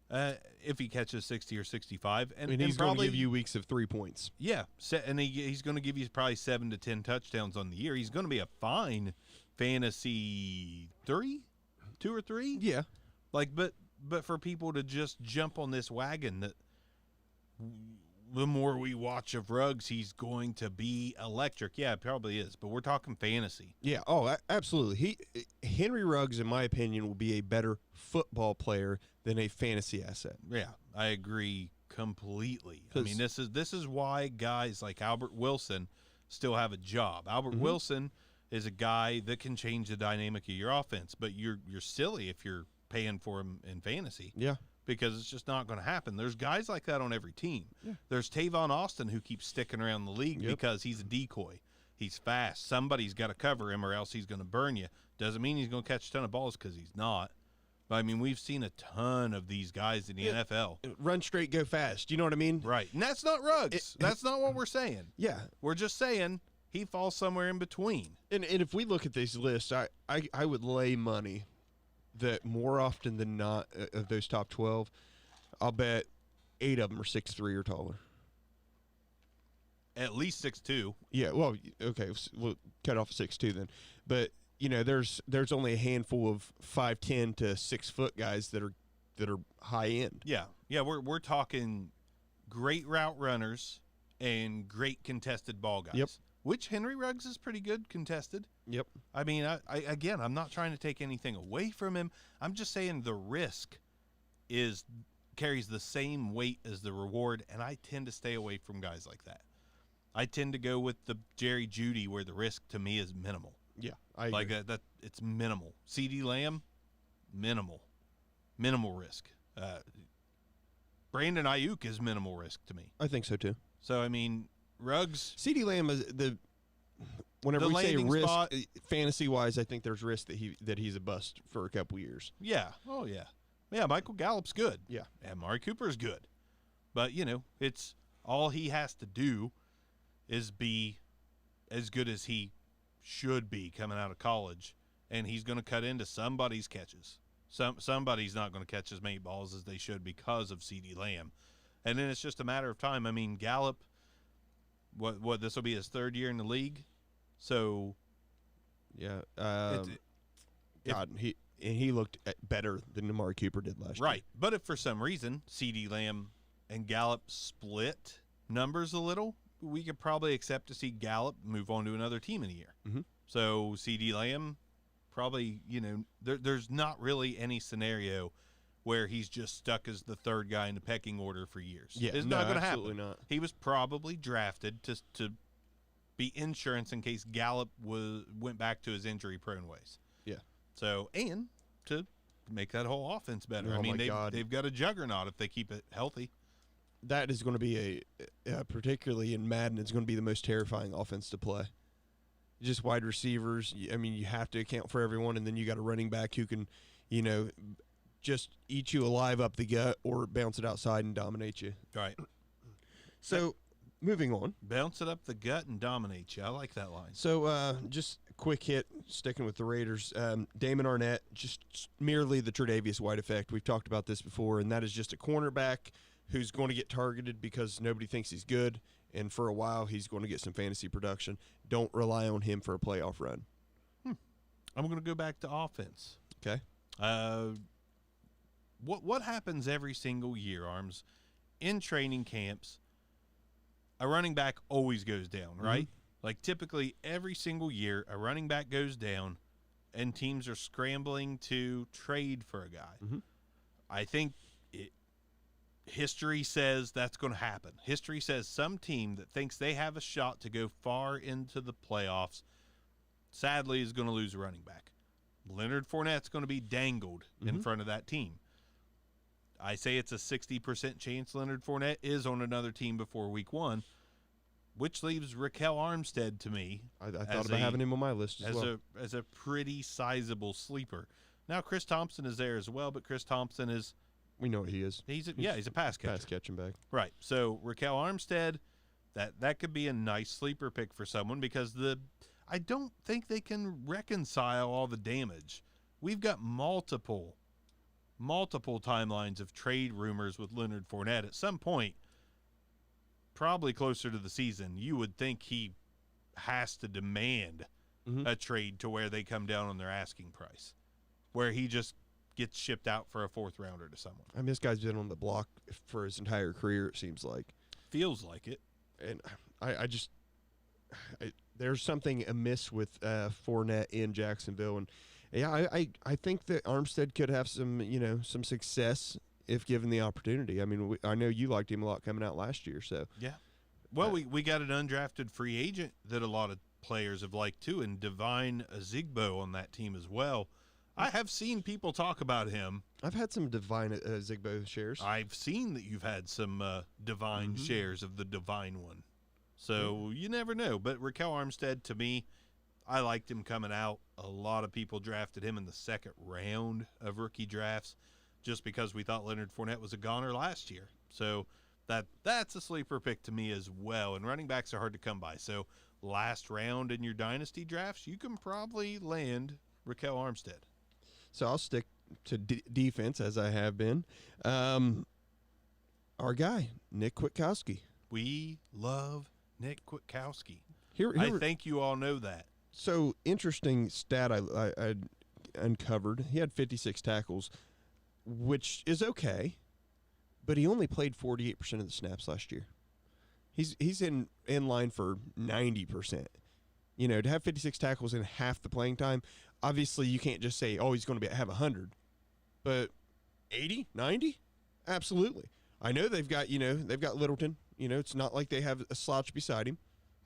If he catches 60 or 65. And he's probably going to give you weeks of 3 points. Yeah, and he's going to give you probably 7 to 10 touchdowns on the year. He's going to be a fine fantasy 2 or 3. Yeah. But for people to just jump on this wagon that the more we watch of Ruggs, he's going to be electric. Yeah, it probably is, but we're talking fantasy. Yeah, absolutely. Henry Ruggs, in my opinion, will be a better football player than a fantasy asset. Yeah, I agree completely. I mean, this is why guys like Albert Wilson still have a job. Albert Wilson is a guy that can change the dynamic of your offense, but you're silly if you're paying for him in fantasy. Yeah. Because it's just not going to happen. There's guys like that on every team. Yeah. There's Tavon Austin who keeps sticking around the league because he's a decoy. He's fast. Somebody's got to cover him or else he's going to burn you. Doesn't mean he's going to catch a ton of balls because he's not. But, I mean, we've seen a ton of these guys in the NFL. Run straight, go fast. You know what I mean? Right. And that's not Ruggs. That's not what we're saying. Yeah. We're just saying he falls somewhere in between. And if we look at these lists, I would lay money that more often than not, of those top 12, I'll bet 8 of them are 6'3" or taller. At least 6'2". Yeah, well, okay, we'll cut off 6'2" then. But, there's only a handful of 5'10" to 6 foot guys that are high end. Yeah. Yeah, we're talking great route runners and great contested ball guys. Yep. Which Henry Ruggs is pretty good contested. Yep. I mean, again, I'm not trying to take anything away from him. I'm just saying the risk carries the same weight as the reward, and I tend to stay away from guys like that. I tend to go with the Jerry Jeudy where the risk to me is minimal. Yeah, I agree. Like that it's minimal. CD Lamb, minimal risk. Brandon Ayuk is minimal risk to me. I think so too. So I mean, Ruggs. CD Lamb is whenever we say risk, fantasy-wise, I think there's risk that he's a bust for a couple years. Yeah. Oh, yeah. Yeah, Michael Gallup's good. Yeah. And Amari Cooper's good. But, it's all he has to do is be as good as he should be coming out of college, and he's going to cut into somebody's catches. Somebody's not going to catch as many balls as they should because of CeeDee Lamb. And then it's just a matter of time. I mean, Gallup, what this will be his third year in the league. So, yeah. God, he looked better than Amari Cooper did last year. Right. But if for some reason CeeDee Lamb and Gallup split numbers a little, we could probably accept to see Gallup move on to another team in a year. Mm-hmm. So CeeDee Lamb probably, there's not really any scenario where he's just stuck as the third guy in the pecking order for years. Yeah, it's not going to happen. Absolutely not. He was probably drafted to be insurance in case Gallup went back to his injury-prone ways. Yeah. So, and to make that whole offense better. Oh, I mean, God. they've got a juggernaut if they keep it healthy. That is going to be particularly in Madden, it's going to be the most terrifying offense to play. Just wide receivers. I mean, you have to account for everyone, and then you got a running back who can, just eat you alive up the gut or bounce it outside and dominate you. Right. So, moving on. Bounce it up the gut and dominate you. I like that line. So, just a quick hit, sticking with the Raiders. Damon Arnett, just merely the Tre'Davious White effect. We've talked about this before, and that is just a cornerback who's going to get targeted because nobody thinks he's good, and for a while he's going to get some fantasy production. Don't rely on him for a playoff run. I'm going to go back to offense. Okay. What happens every single year, Arms, in training camps? A running back always goes down, right? Mm-hmm. Like typically every single year, a running back goes down, and teams are scrambling to trade for a guy. Mm-hmm. I think history says that's going to happen. History says some team that thinks they have a shot to go far into the playoffs, sadly, is going to lose a running back. Leonard Fournette's going to be dangled in front of that team. I say it's a 60% chance Leonard Fournette is on another team before week 1, which leaves Raquel Armstead to me. I thought about having him on my list as well. As a pretty sizable sleeper. Now, Chris Thompson is there as well, but Chris Thompson is... We know what he is. He's a pass catcher. Pass catching back. Right. So Raquel Armstead, that could be a nice sleeper pick for someone because I don't think they can reconcile all the damage. We've got multiple timelines of trade rumors with Leonard Fournette. At some point, probably closer to the season, you would think he has to demand a trade to where they come down on their asking price, where he just gets shipped out for a 4th rounder to someone. I mean, this guy's been on the block for his entire career, it seems like. Feels like it. And there's something amiss with Fournette in Jacksonville. And yeah, I think that Armstead could have some success if given the opportunity. I mean, I know you liked him a lot coming out last year. So yeah. Well, we got an undrafted free agent that a lot of players have liked too, and Devine Azigbo on that team as well. I have seen people talk about him. I've had some Divine Zigbo shares. I've seen that you've had some Divine shares of the Divine one. So you never know. But Raquel Armstead, to me, I liked him coming out. A lot of people drafted him in the 2nd round of rookie drafts just because we thought Leonard Fournette was a goner last year. So that's a sleeper pick to me as well. And running backs are hard to come by. So last round in your dynasty drafts, you can probably land Raquel Armstead. So I'll stick to defense as I have been. Our guy, Nick Witkowski. We love Nick Witkowski. I think you all know that. So interesting stat I uncovered. He had 56 tackles, which is okay, but he only played 48% of the snaps last year. He's in line for 90%. To have 56 tackles in half the playing time, obviously you can't just say, oh, he's going to have 100. But 80, 90? Absolutely. I know they've got Littleton. It's not like they have a slouch beside him.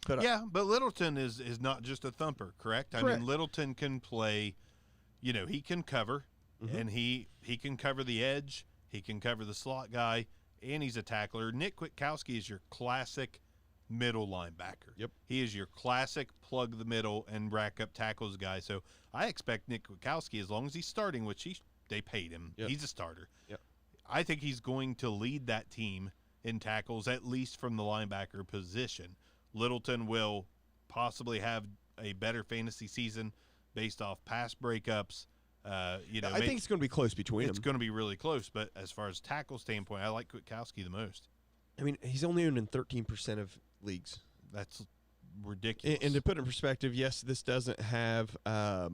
But but Littleton is not just a thumper, correct? I mean, Littleton can play, he can cover, and he can cover the edge. He can cover the slot guy, and he's a tackler. Nick Witkowski is your classic middle linebacker. Yep. He is your classic plug the middle and rack up tackles guy. So I expect Nick Witkowski, as long as he's starting, which they paid him. Yep. He's a starter. Yep. I think he's going to lead that team in tackles, at least from the linebacker position. Littleton will possibly have a better fantasy season based off pass breakups. You know, I think it's going to be close between them. It's going to be really close, but as far as tackle standpoint, I like Witkowski the most. I mean, he's only owned in 13% of leagues. That's ridiculous. And to put it in perspective, yes, this doesn't have all,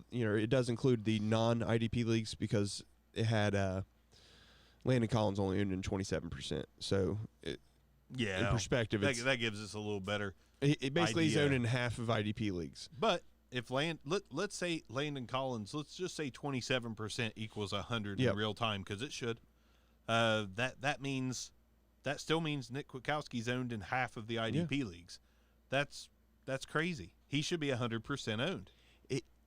you know, it does include the non-IDP leagues because it had Landon Collins only owned in 27%. So, in perspective, that gives us a little better. It basically idea. He's owned in half of IDP leagues. But if let's say Landon Collins, let's just say 27% equals 100 in real time because it should. That still means Nick Witkowski's owned in half of the IDP leagues. That's crazy. He should be 100% owned.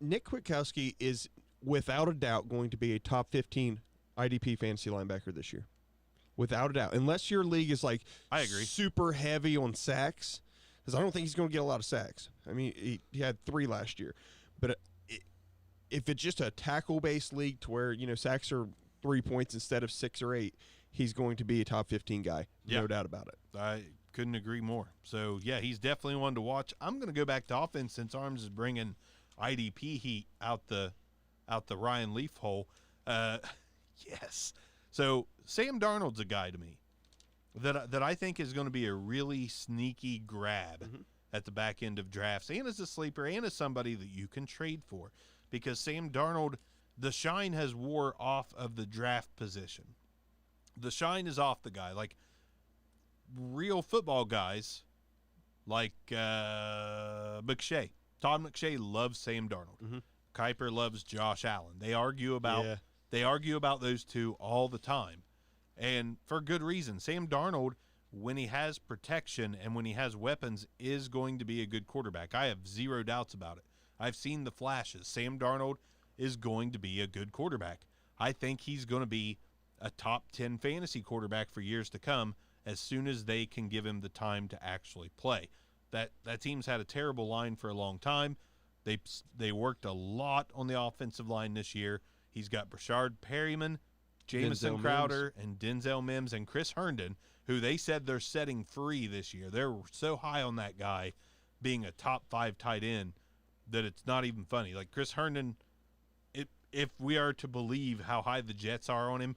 Nick Witkowski is without a doubt going to be a top 15 IDP fantasy linebacker this year. Without a doubt. Unless your league is like I agree. super heavy on sacks, because I don't think he's going to get a lot of sacks. I mean, he had 3 last year. But if it's just a tackle-based league to where, you know, sacks are 3 points instead of 6 or 8, he's going to be a top 15 guy. No doubt about it. I couldn't agree more. So, yeah, he's definitely one to watch. I'm going to go back to offense since Arms is bringing IDP heat out the Ryan Leaf hole. Yes. So Sam Darnold's a guy to me that I think is going to be a really sneaky grab at the back end of drafts, and as a sleeper, and as somebody that you can trade for, because Sam Darnold, the shine has wore off of the draft position. The shine is off the guy. Like real football guys, like McShay. Todd McShay loves Sam Darnold. Kuiper loves Josh Allen. They argue about those two all the time, and for good reason. Sam Darnold, when he has protection and when he has weapons, is going to be a good quarterback. I have zero doubts about it. I've seen the flashes. Sam Darnold is going to be a good quarterback. I think he's going to be a top 10 fantasy quarterback for years to come as soon as they can give him the time to actually play. That team's had a terrible line for a long time. They worked a lot on the offensive line this year. He's got Brashard Perryman, Jamison Crowder, and Denzel Mims, and Chris Herndon, who they said they're setting free this year. They're so high on that guy being a top 5 tight end that it's not even funny. Like Chris Herndon, if we are to believe how high the Jets are on him,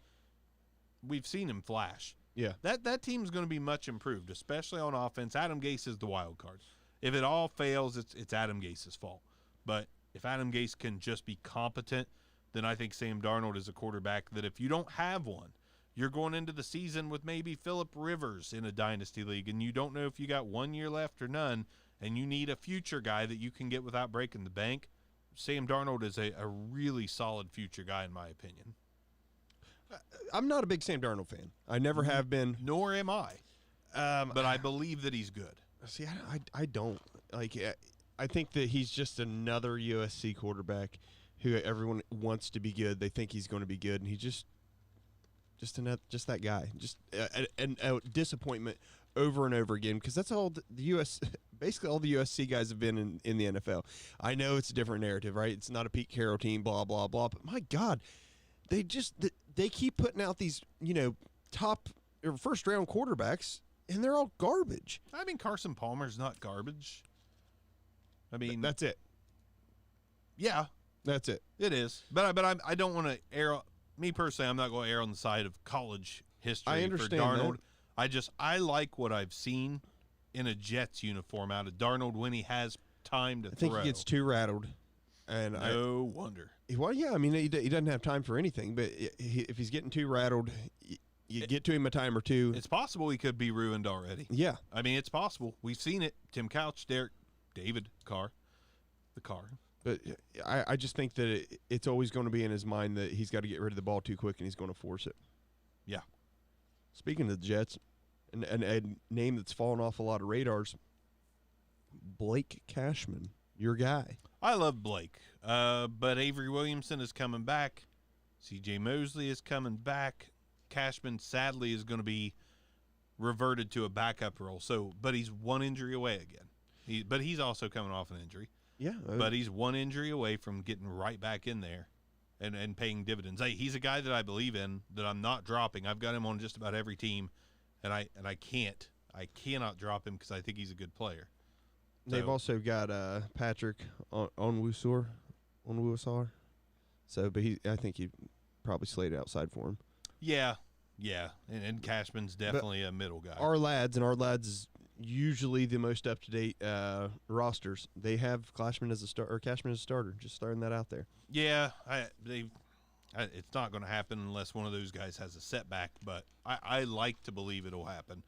we've seen him flash. Yeah. That team's going to be much improved, especially on offense. Adam Gase is the wild card. If it all fails, it's Adam Gase's fault. But if Adam Gase can just be competent, then I think Sam Darnold is a quarterback that if you don't have one, you're going into the season with maybe Phillip Rivers in a dynasty league, and you don't know if you got 1 year left or none, and you need a future guy that you can get without breaking the bank. Sam Darnold is a really solid future guy, in my opinion. I'm not a big Sam Darnold fan. I never have been. Nor am I. But I believe that he's good. See, I don't. Like, I think that he's just another USC quarterback who everyone wants to be good. They think he's going to be good, and he's just that guy. Just a disappointment over and over again, because that's all the U.S. Basically, all the USC guys have been in the NFL. I know it's a different narrative, right? It's not a Pete Carroll team, blah blah blah. But my God, they keep putting out these, you know, top or first round quarterbacks, and they're all garbage. I mean, Carson Palmer's not garbage. I mean, that's it. Yeah, that's it. It is. But I don't want to err. Me personally, I'm not going to err on the side of college history. I understand for Darnold. that. I like what I've seen in a Jets uniform out of Darnold when he has time to throw. I think he gets too rattled. And no wonder. Well, yeah, I mean, he doesn't have time for anything, but if he's getting too rattled, you get to him a time or two. It's possible he could be ruined already. Yeah. I mean, it's possible. We've seen it. Tim Couch, David Carr, the Carr. But I just think that it's always going to be in his mind that he's got to get rid of the ball too quick, and he's going to force it. Yeah. Speaking of the Jets, and a name that's fallen off a lot of radars, Blake Cashman, your guy. I love Blake, but Avery Williamson is coming back. C.J. Mosley is coming back. Cashman, sadly, is going to be reverted to a backup role. But he's one injury away again. But he's also coming off an injury. Yeah. But he's one injury away from getting right back in there and paying dividends. Hey, he's a guy that I believe in, that I'm not dropping. I've got him on just about every team, and I cannot drop him because I think he's a good player. They've also got Patrick Onwuasor. So, but I think he probably slated outside for him. Yeah. And Cashman's definitely a middle guy. Our lads is usually the most up-to-date rosters. They have Cashman as a starter. Just throwing that out there. Yeah, it's not going to happen unless one of those guys has a setback, but I like to believe it'll happen.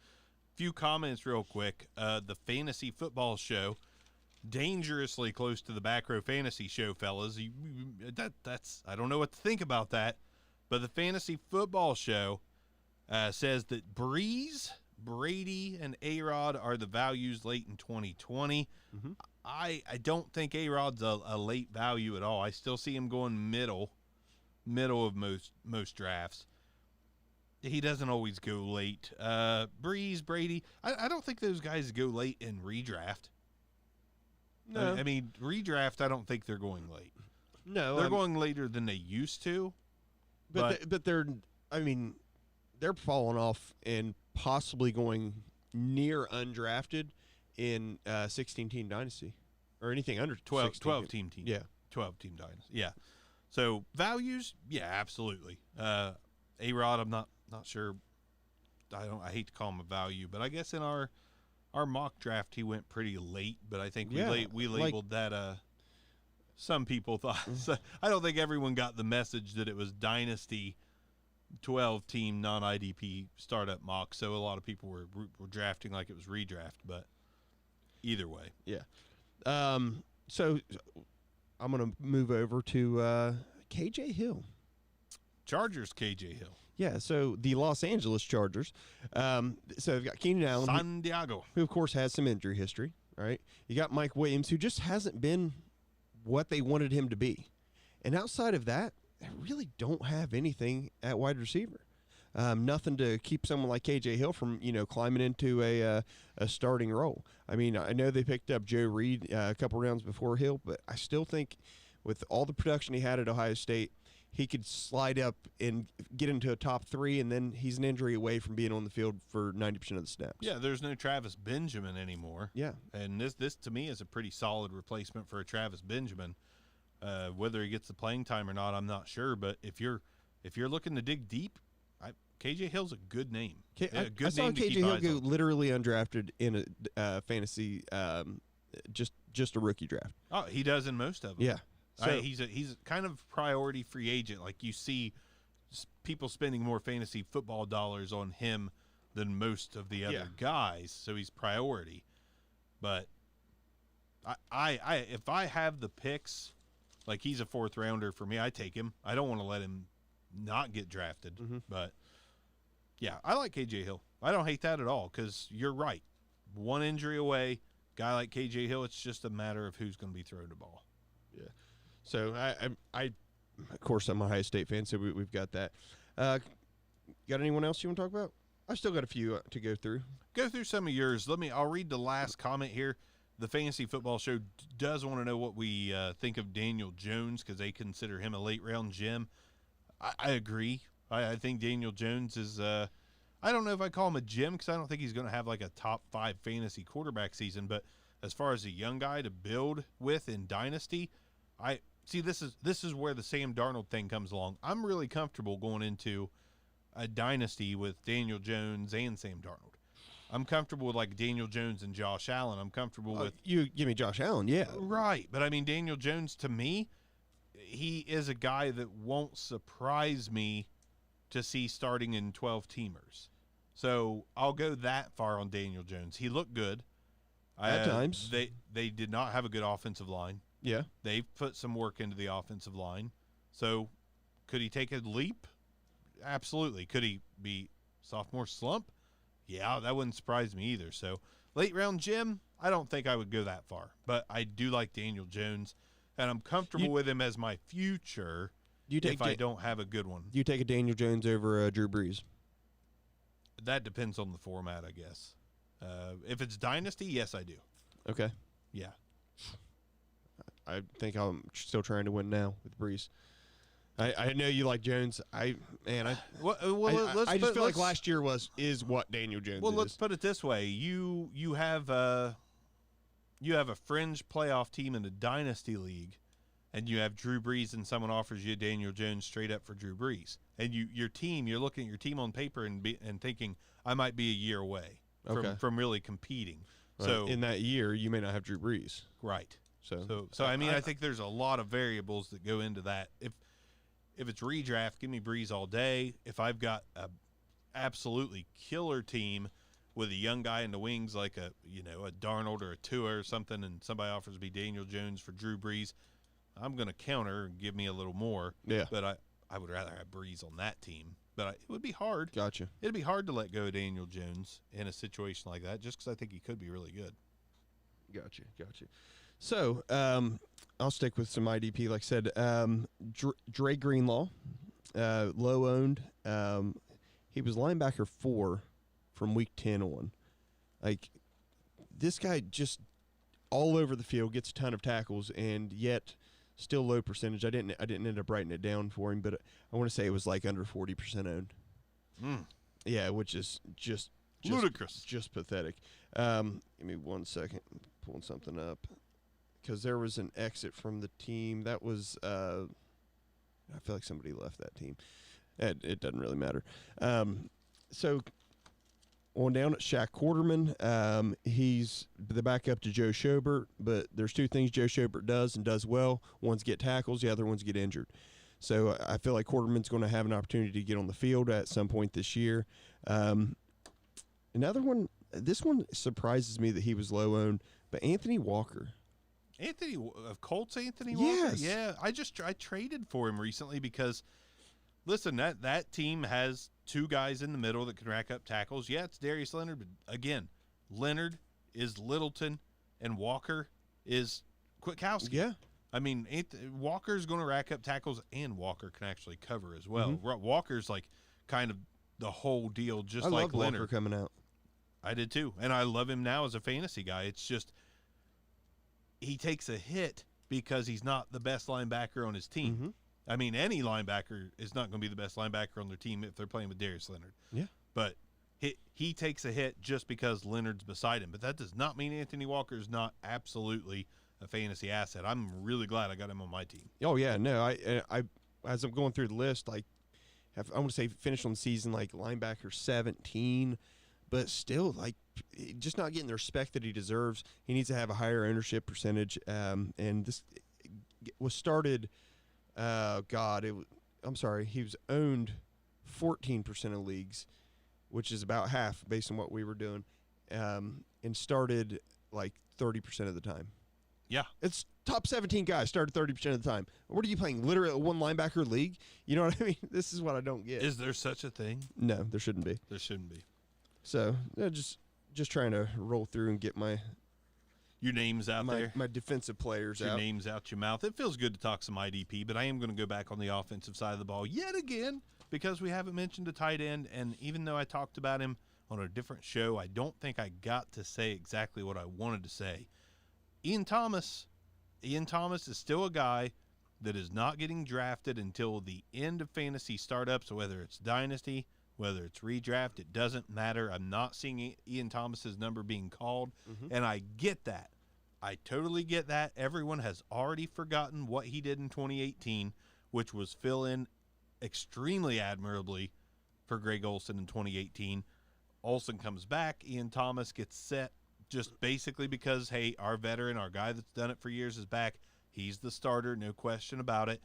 Few comments real quick. The Fantasy Football Show, dangerously close to the Back Row Fantasy Show, fellas. That's I don't know what to think about that, but the Fantasy Football Show says that Breeze, Brady, and A-Rod are the values late in 2020. Mm-hmm. I don't think A-Rod's a late value at all. I still see him going middle of most drafts. He doesn't always go late. Breeze, Brady, I don't think those guys go late in redraft. No. I mean, redraft, I don't think they're going late. No. They're going later than they used to. But they're falling off and possibly going near undrafted in 16-team dynasty or anything under 12-team team. Yeah. 12-team dynasty. Yeah. So values, yeah, absolutely. A-Rod, I'm not sure. I hate to call him a value, but I guess in our mock draft he went pretty late. But I think we labeled that. Some people thought. So I don't think everyone got the message that it was dynasty 12-team non-IDP startup mock. So a lot of people were drafting like it was redraft. But either way, yeah. So I'm gonna move over to KJ Hill. Chargers KJ Hill. Yeah, so the Los Angeles Chargers. So they've got Keenan Allen, San Diego, who of course has some injury history, right? You got Mike Williams, who just hasn't been what they wanted him to be. And outside of that, they really don't have anything at wide receiver. Nothing to keep someone like KJ Hill from, climbing into a starting role. I mean, I know they picked up Joe Reed a couple rounds before Hill, but I still think with all the production he had at Ohio State, he could slide up and get into a top 3, and then he's an injury away from being on the field for 90% of the snaps. Yeah, there's no Travis Benjamin anymore. Yeah. And this to me is a pretty solid replacement for a Travis Benjamin. Whether he gets the playing time or not, I'm not sure. But if you're looking to dig deep, KJ Hill's a good name. I saw KJ Hill go literally undrafted in a fantasy, just a rookie draft. Oh, he does in most of them. Yeah. So he's kind of priority free agent. Like you see people spending more fantasy football dollars on him than most of the other guys. So he's priority. But I if I have the picks, like he's a 4th rounder for me, I take him. I don't want to let him not get drafted. Mm-hmm. But yeah, I like KJ Hill. I don't hate that at all because you're right. One injury away, guy like KJ Hill, it's just a matter of who's going to be throwing the ball. Yeah. So I of course I'm a Ohio State fan, so we've got that. Got anyone else you want to talk about? I still got a few to go through. Go through some of yours. I'll read the last comment here. The Fantasy Football Show does want to know what we think of Daniel Jones because they consider him a late round gem. I agree. I think Daniel Jones is. I don't know if I call him a gem because I don't think he's going to have like a top 5 fantasy quarterback season. But as far as a young guy to build with in Dynasty, I see this is where the Sam Darnold thing comes along. I'm really comfortable going into a Dynasty with Daniel Jones and Sam Darnold. I'm comfortable with like Daniel Jones and Josh Allen. I'm comfortable with you. Give me Josh Allen, yeah, right. But I mean, Daniel Jones to me, he is a guy that won't surprise me to see starting in 12-teamers. So I'll go that far on Daniel Jones. He looked good at times. They did not have a good offensive line. Yeah, they've put some work into the offensive line. So could he take a leap? Absolutely. Could he be sophomore slump? Yeah, that wouldn't surprise me either. So late round gem, I don't think I would go that far. But I do like Daniel Jones, and I'm comfortable with him as my future if I don't have a good one. You take a Daniel Jones over Drew Brees? That depends on the format, I guess. If it's Dynasty, yes, I do. Okay. Yeah. I think I'm still trying to win now with Brees. I know you like Jones. I just feel like last year is what Daniel Jones is. Well, let's put it this way. You have you have a fringe playoff team in a dynasty league, and you have Drew Brees, and someone offers you Daniel Jones straight up for Drew Brees, and you're looking at your team on paper and thinking, I might be a year away from really competing. Right. So in that year, you may not have Drew Brees. Right. So I mean, I think there's a lot of variables that go into that. If it's redraft, give me Brees all day. If I've got a absolutely killer team with a young guy in the wings like a Darnold or a Tua or something, and somebody offers me Daniel Jones for Drew Brees, I'm going to counter and give me a little more. Yeah. But I would rather have Brees on that team. But it would be hard. Gotcha. It'd be hard to let go of Daniel Jones in a situation like that, just because I think he could be really good. Gotcha. So I'll stick with some IDP. Like I said, Dre Greenlaw, low owned. He was linebacker 4 from week 10 on. Like, this guy just all over the field, gets a ton of tackles, and yet still low percentage. I didn't end up writing it down for him, but I want to say it was like under 40% owned. Yeah, which is just ludicrous, just pathetic. Give me 1 second, I'm pulling something up, because there was an exit from the team. That was I feel like somebody left that team. It doesn't really matter. So on down at Shaq Quarterman, he's the backup to Joe Schobert, but there's 2 things Joe Schobert does and does well. One's get tackles, the other one's get injured. So I feel like Quarterman's going to have an opportunity to get on the field at some point this year. Another one, this one surprises me that he was low owned, but Anthony Walker. Colts Anthony Walker? Yes. Yeah, I traded for him recently because, listen, that team has 2 guys in the middle that can rack up tackles. Yeah, it's Darius Leonard, but again, Leonard is Littleton and Walker is Witkowski. Yeah. I mean, Walker's going to rack up tackles, and Walker can actually cover as well. Mm-hmm. Walker's like kind of the whole deal, just I like love Leonard. Walker coming out. I did too, and I love him now as a fantasy guy. It's just he takes a hit because he's not the best linebacker on his team. Mm-hmm. I mean, any linebacker is not going to be the best linebacker on their team if they're playing with Darius Leonard. Yeah. But he takes a hit just because Leonard's beside him. But that does not mean Anthony Walker is not absolutely a fantasy asset. I'm really glad I got him on my team. Oh yeah, no, I as I'm going through the list, like I want to say finished on the season like linebacker 17, but still like just not getting the respect that he deserves. He needs to have a higher ownership percentage. And this was started. I'm sorry, he was owned 14% of leagues, which is about half based on what we were doing, and started like 30% of the time. Yeah. It's top 17 guys started 30% of the time. What are you playing? Literally a 1 linebacker league? You know what I mean? This is what I don't get. Is there such a thing? No, there shouldn't be. There shouldn't be. So just trying to roll through and get your name's out there. My defensive players your out. name's out your mouth. It feels good to talk some IDP, but I am going to go back on the offensive side of the ball yet again because we haven't mentioned a tight end, and even though I talked about him on a different show, I don't think I got to say exactly what I wanted to say. Ian Thomas is still a guy that is not getting drafted until the end of fantasy startups, whether it's dynasty, whether it's redraft, it doesn't matter. I'm not seeing Ian Thomas's number being called, and I get that. I totally get that. Everyone has already forgotten what he did in 2018, which was fill in extremely admirably for Greg Olsen in 2018. Olsen comes back, Ian Thomas gets set just basically because, hey, our veteran, our guy that's done it for years is back. He's the starter, no question about it.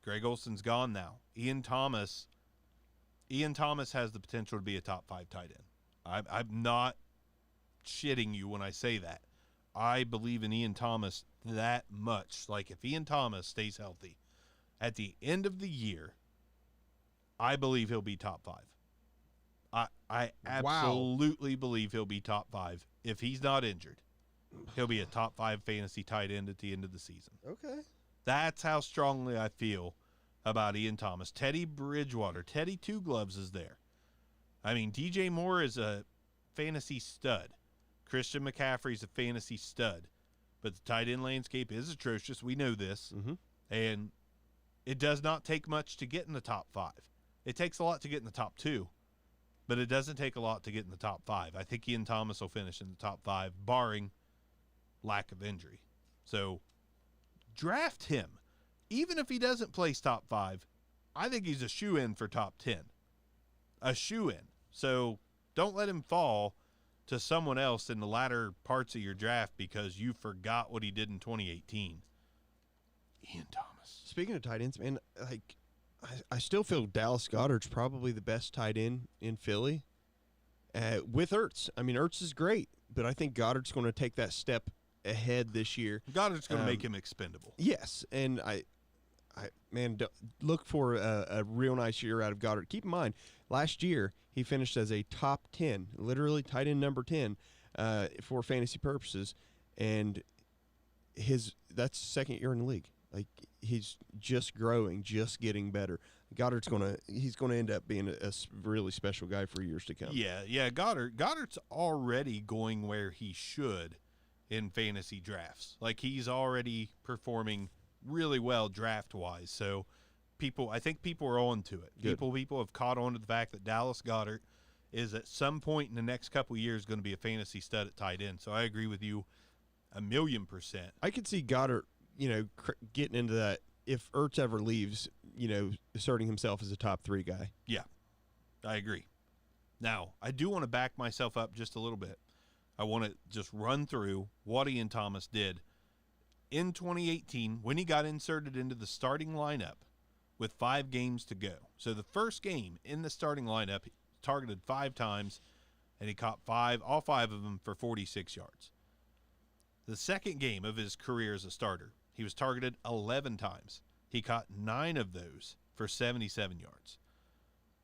Greg Olsen's gone now. Ian Thomas has the potential to be a top 5 tight end. I'm not shitting you when I say that. I believe in Ian Thomas that much. Like, if Ian Thomas stays healthy at the end of the year, I believe he'll be top 5. I absolutely believe he'll be top 5. If he's not injured, he'll be a top 5 fantasy tight end at the end of the season. Okay. That's how strongly I feel about Ian Thomas. Teddy Bridgewater, Teddy Two Gloves is there. I mean, DJ Moore is a fantasy stud. Christian McCaffrey's a fantasy stud. But the tight end landscape is atrocious. We know this. Mm-hmm. And it does not take much to get in the top 5. It takes a lot to get in the top 2. But it doesn't take a lot to get in the top 5. I think Ian Thomas will finish in the top 5, barring lack of injury. So draft him. Even if he doesn't place top 5, I think he's a shoo-in for top 10. A shoo-in. So don't let him fall to someone else in the latter parts of your draft because you forgot what he did in 2018. Ian Thomas. Speaking of tight ends, man, like I still feel Dallas Goddard's probably the best tight end in Philly. With Ertz. I mean, Ertz is great, but I think Goddard's going to take that step ahead this year. Goddard's going to make him expendable. Yes, and look for a real nice year out of Goddard. Keep in mind, last year he finished as a top 10, literally tight end number 10 for fantasy purposes, and that's second year in the league. Like, he's just growing, just getting better. Goddard's he's gonna end up being a really special guy for years to come. Yeah. Goddard's already going where he should in fantasy drafts. Like, he's already performing really well draft wise. So I think people are on to it. Good. People have caught on to the fact that Dallas Goddard is at some point in the next couple of years going to be a fantasy stud at tight end. So I agree with you 1,000,000%. I could see Goddard, getting into that if Ertz ever leaves, asserting himself as a top 3 guy. Yeah, I agree. Now, I do want to back myself up just a little bit. I want to just run through what Ian Thomas did in 2018 when he got inserted into the starting lineup with 5 games to go. So the first game in the starting lineup, he targeted 5 times, and he caught all 5 of them for 46 yards. The second game of his career as a starter, he was targeted 11 times. He caught 9 of those for 77 yards.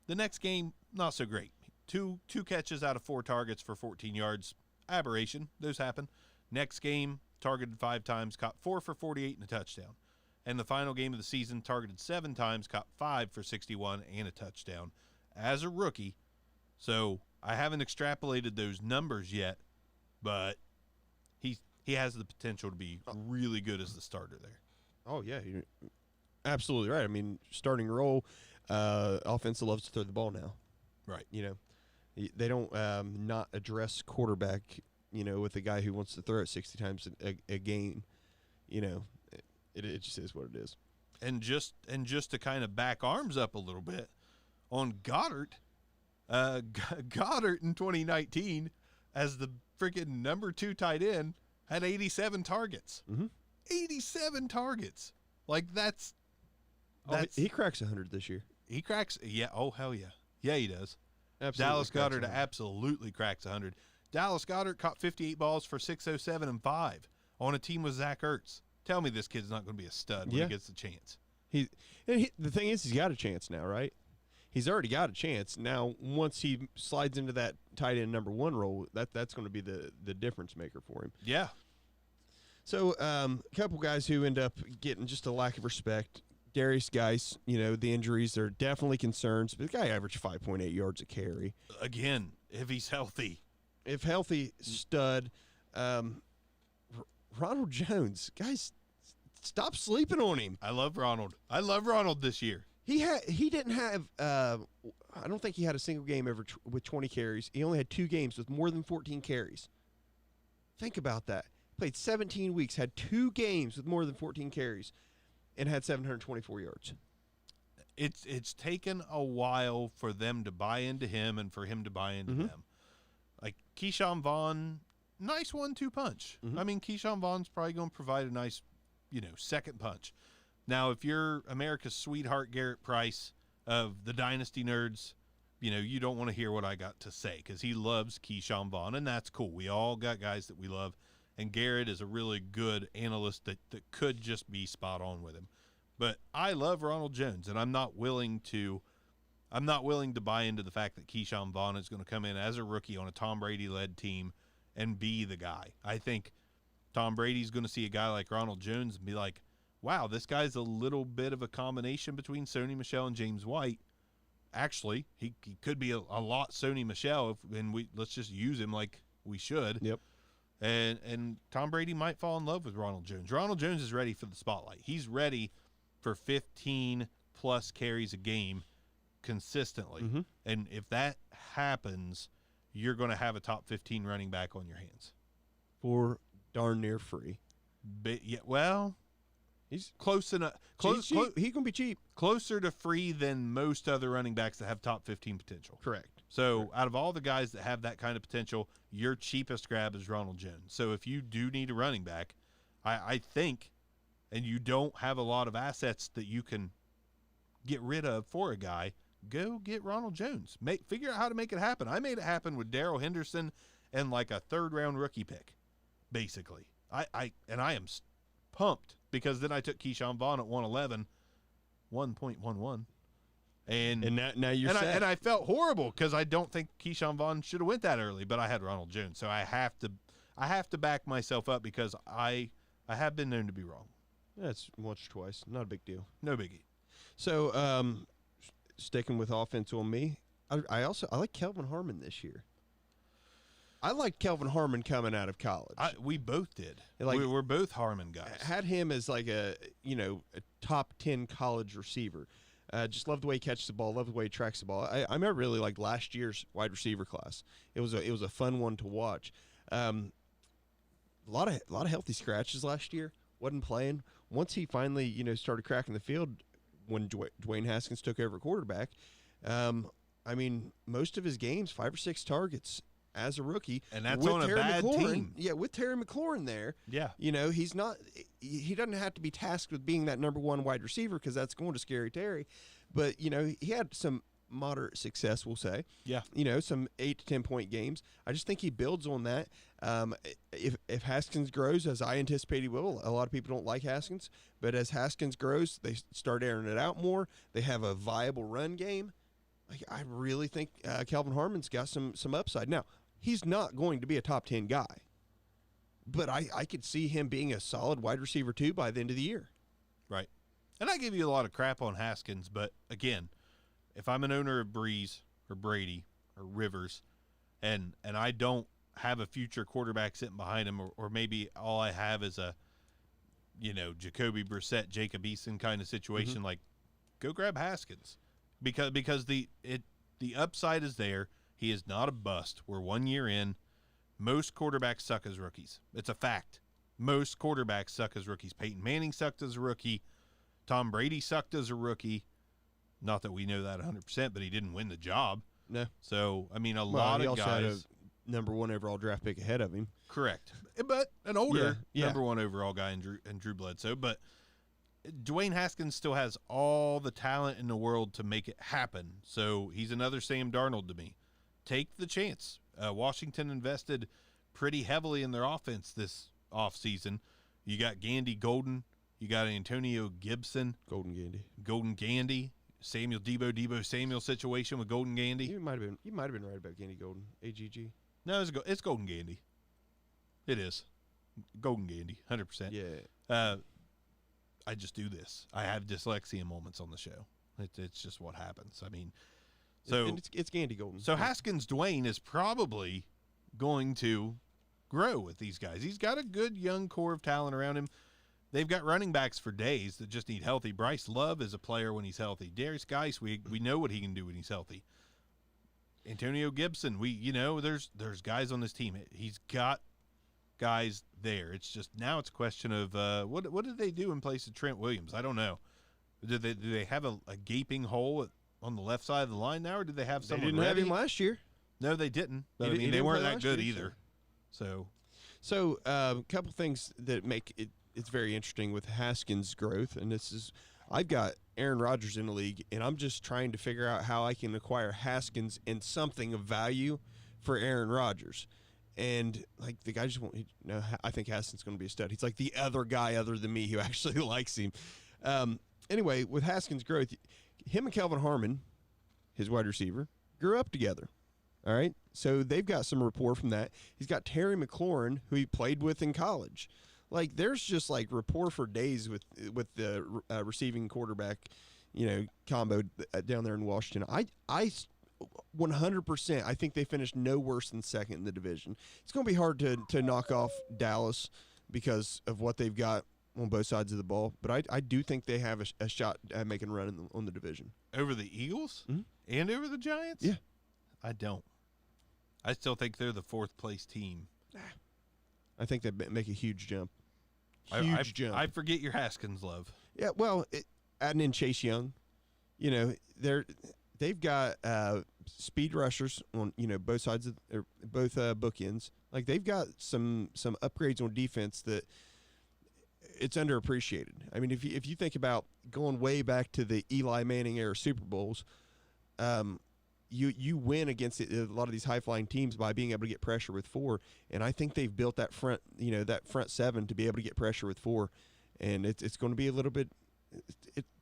The next game, not so great. Two catches out of 4 targets for 14 yards. Aberration. Those happen. Next game, targeted 5 times, caught 4 for 48 and a touchdown. And the final game of the season, targeted 7 times, caught 5 for 61 and a touchdown as a rookie. So I haven't extrapolated those numbers yet, but he has the potential to be really good as the starter there. Oh, yeah, you're absolutely right. I mean, starting role, offense loves to throw the ball now. Right. They don't not address quarterback, with a guy who wants to throw it 60 times a game. It just is what it is. And just to kind of back arms up a little bit on Goddard, Goddard in 2019 as the freaking number 2 tight end had 87 targets. Mm-hmm. 87 targets. Like, that's he cracks 100 this year. He cracks. Yeah. Oh, hell yeah. Yeah, he does. Absolutely. Dallas Goddard absolutely cracks 100. Dallas Goddard caught 58 balls for 607 and 5 on a team with Zach Ertz. Tell me this kid's not going to be a stud when he gets the chance. The thing is, he's got a chance now, right? He's already got a chance. Now, once he slides into that tight end number 1 role, that's going to be the difference maker for him. Yeah. So, a couple guys who end up getting just a lack of respect. Darius Geis, the injuries are definitely concerns, but the guy averaged 5.8 yards a carry. Again, if he's healthy. If healthy, stud. Ronald Jones, guys, stop sleeping on him. I love Ronald this year. He didn't have I don't think he had a single game ever with 20 carries. He only had 2 games with more than 14 carries. Think about that. Played 17 weeks, had 2 games with more than 14 carries, and had 724 yards. It's taken a while for them to buy into him and for him to buy into them. Like Keyshawn Vaughn, nice 1-2 punch. I mean, Keyshawn Vaughn's probably going to provide a nice, second punch. Now, if you're America's sweetheart Garrett Price of the Dynasty Nerds, you don't want to hear what I got to say because he loves Keyshawn Vaughn, and that's cool. We all got guys that we love, and Garrett is a really good analyst that could just be spot on with him. But I love Ronald Jones, and I'm not willing to buy into the fact that Keyshawn Vaughn is going to come in as a rookie on a Tom Brady-led team and be the guy. I think Tom Brady's going to see a guy like Ronald Jones and be like, wow, this guy's a little bit of a combination between Sony Michel and James White. Actually, he could be a lot Sony Michel, let's just use him like we should. Yep. And Tom Brady might fall in love with Ronald Jones. Ronald Jones is ready for the spotlight. He's ready for 15-plus carries a game consistently. And if that happens, you're going to have a top 15 running back on your hands. For darn near free. Yeah, well, He's close enough. He can be cheap. Closer to free than most other running backs that have top 15 potential. Correct. So out of all the guys that have that kind of potential, your cheapest grab is Ronald Jones. So if you do need a running back, I think, and you don't have a lot of assets that you can get rid of for a guy, go get Ronald Jones. Figure out how to make it happen. I made it happen with Darrell Henderson and like a third-round rookie pick, basically. I am pumped because then I took Keyshawn Vaughn at 111, 1.11. And now you're set. And I felt horrible because I don't think Keyshawn Vaughn should have went that early, but I had Ronald Jones, so I have to back myself up because I have been known to be wrong. That's once or twice, not a big deal. No biggie. So sticking with offense on me, I like Kelvin Harmon this year. I liked Kelvin Harmon coming out of college. We both did. Like, we're both Harmon guys. Had him as like a top 10 college receiver. Just love the way he catches the ball. Love the way he tracks the ball. I remember really like last year's wide receiver class. It was a fun one to watch. A lot of healthy scratches last year. Wasn't playing. Once he finally started cracking the field when Dwayne Haskins took over quarterback. I mean, most of his games 5 or 6 targets as a rookie, and that's with on a Terry bad McLaurin, team. Yeah, with Terry McLaurin there. Yeah, he's not. He doesn't have to be tasked with being that number 1 wide receiver because that's going to Scary Terry. But he had some moderate success, we'll say. Yeah. Some 8 to 10 point games. I just think he builds on that. If Haskins grows, as I anticipate he will, a lot of people don't like Haskins, but as Haskins grows, they start airing it out more. They have a viable run game. I really think Kelvin Harmon's got some upside. Now, he's not going to be a top 10 guy, but I could see him being a solid wide receiver too by the end of the year. Right. And I give you a lot of crap on Haskins, but again, if I'm an owner of Breeze or Brady or Rivers and I don't have a future quarterback sitting behind him, or maybe all I have is a, Jacoby Brissett, Jacob Eason kind of situation, like go grab Haskins because the upside is there. He is not a bust. We're 1 year in. Most quarterbacks suck as rookies. It's a fact. Most quarterbacks suck as rookies. Peyton Manning sucked as a rookie. Tom Brady sucked as a rookie. Not that we know that 100%, but he didn't win the job. No. So, I mean, a lot of guys had a number 1 overall draft pick ahead of him. Correct. But an older Yeah. number 1 overall guy in Drew Bledsoe. But Dwayne Haskins still has all the talent in the world to make it happen. So he's another Sam Darnold to me. Take the chance. Washington invested pretty heavily in their offense this offseason. You got Gandy Golden. You got Antonio Gibson. Golden Gandy. Samuel Debo Samuel situation with Golden Gandy. You might have been right about Gandy Golden. AGG. No, it's Golden Gandy. It is. Golden Gandy, 100%. Yeah. I just do this. I have dyslexia moments on the show. It's just what happens. I mean, so it's Gandy Golden. So Haskins Dwayne is probably going to grow with these guys. He's got a good young core of talent around him. They've got running backs for days that just need healthy. Bryce Love is a player when he's healthy. Darius Geis, we know what he can do when he's healthy. Antonio Gibson, there's guys on this team. He's got guys there. It's just now it's a question of what did they do in place of Trent Williams? I don't know. Do they have a gaping hole on the left side of the line now, or did they have someone They didn't ready? have him last year. No, they didn't. But, He they weren't play that last good year, either. So a couple things that make it's very interesting with Haskins' growth, and I've got Aaron Rodgers in the league, and I'm just trying to figure out how I can acquire Haskins and something of value for Aaron Rodgers. And like the guy just won't. I think Haskins going to be a stud. He's like the other guy other than me who actually likes him. Anyway, with Haskins' growth, him and Kelvin Harmon, his wide receiver, grew up together. All right, so they've got some rapport from that. He's got Terry McLaurin, who he played with in college. Like, there's just like rapport for days with the receiving quarterback, combo down there in Washington. I 100%. I think they finished no worse than second in the division. It's going to be hard to knock off Dallas because of what they've got on both sides of the ball. But I do think they have a shot at making a run on the division. over the Eagles and over the Giants. Yeah, I don't. I still think they're the fourth place team. I think they make a huge jump. Jump. I forget your Haskins love. Yeah, well, adding in Chase Young, you know, they've got speed rushers on, you know, both sides of both bookends. Like, they've got some upgrades on defense that it's underappreciated. I mean, if you think about going way back to the Eli Manning era Super Bowls, you win against a lot of these high-flying teams by being able to get pressure with 4, and I think they've built that front, you know, that front 7 to be able to get pressure with 4, and it's going to be a little bit.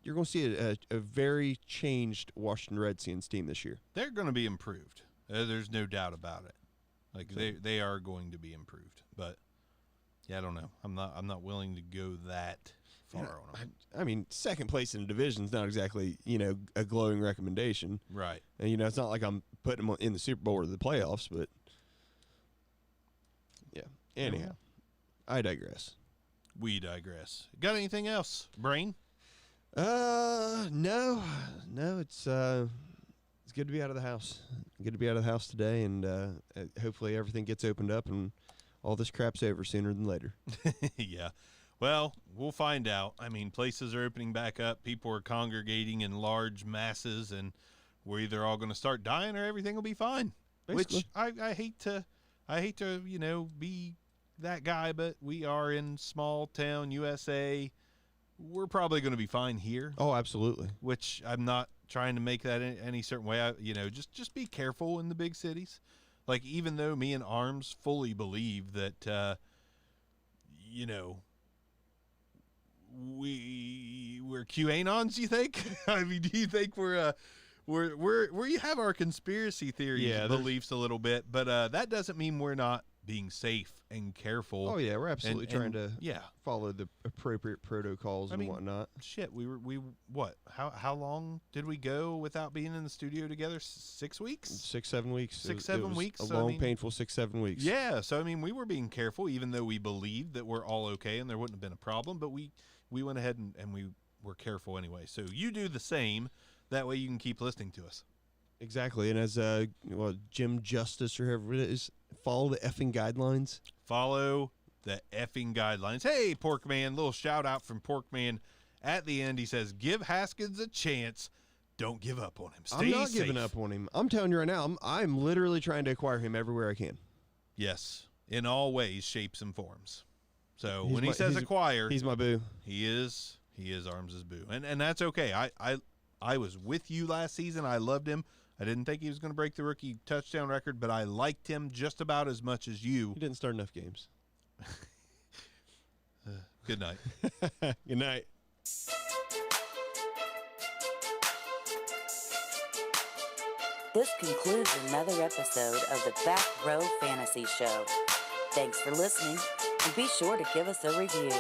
You're going to see a very changed Washington Redskins team this year. They're going to be improved. There's no doubt about it. Like, they are going to be improved, but yeah, I don't know. I'm not willing to go that far on them. I mean, second place in the division is not exactly, you know, a glowing recommendation. Right. And, you know, it's not like I'm putting them in the Super Bowl or the playoffs, but yeah. Anyhow, I digress. We digress. Got anything else, Brain? No. It's good to be out of the house. Good to be out of the house today, and hopefully everything gets opened up and all this crap's over sooner than later. Yeah. Well, we'll find out. I mean, places are opening back up. People are congregating in large masses, and we're either all going to start dying or everything will be fine. Basically. Which I hate to, you know, be that guy, but we are in small town USA. We're probably going to be fine here. Oh, absolutely. Which I'm not trying to make that any certain way. Just be careful in the big cities. Like, even though me and Arms fully believe that, you know, we're QAnons, you think? I mean, do you think we're you have our conspiracy theories beliefs a little bit, but that doesn't mean we're not being safe and careful. Oh yeah, we're absolutely trying to yeah, follow the appropriate protocols and whatnot. Shit, we what? How long did we go without being in the studio together? 6 weeks? 6-7 weeks. 6-7 weeks. A long, painful 6-7 weeks. Yeah, so I mean, we were being careful, even though we believed that we're all okay and there wouldn't have been a problem. But we went ahead and we were careful anyway. So you do the same. That way you can keep listening to us. Exactly, and as Jim Justice or whoever it is, follow the effing guidelines. Follow the effing guidelines. Hey, Porkman, little shout out from Porkman at the end. He says, "Give Haskins a chance. Don't give up on him. Stay I'm not safe." giving up on him. I'm telling you right now, I'm literally trying to acquire him everywhere I can. Yes, in all ways, shapes, and forms. So when he says acquire, he's my boo. He is Arms' boo, and that's okay. I was with you last season. I loved him. I didn't think he was going to break the rookie touchdown record, but I liked him just about as much as you. He didn't start enough games. Good night. Good night. This concludes another episode of the Back Row Fantasy Show. Thanks for listening, and be sure to give us a review.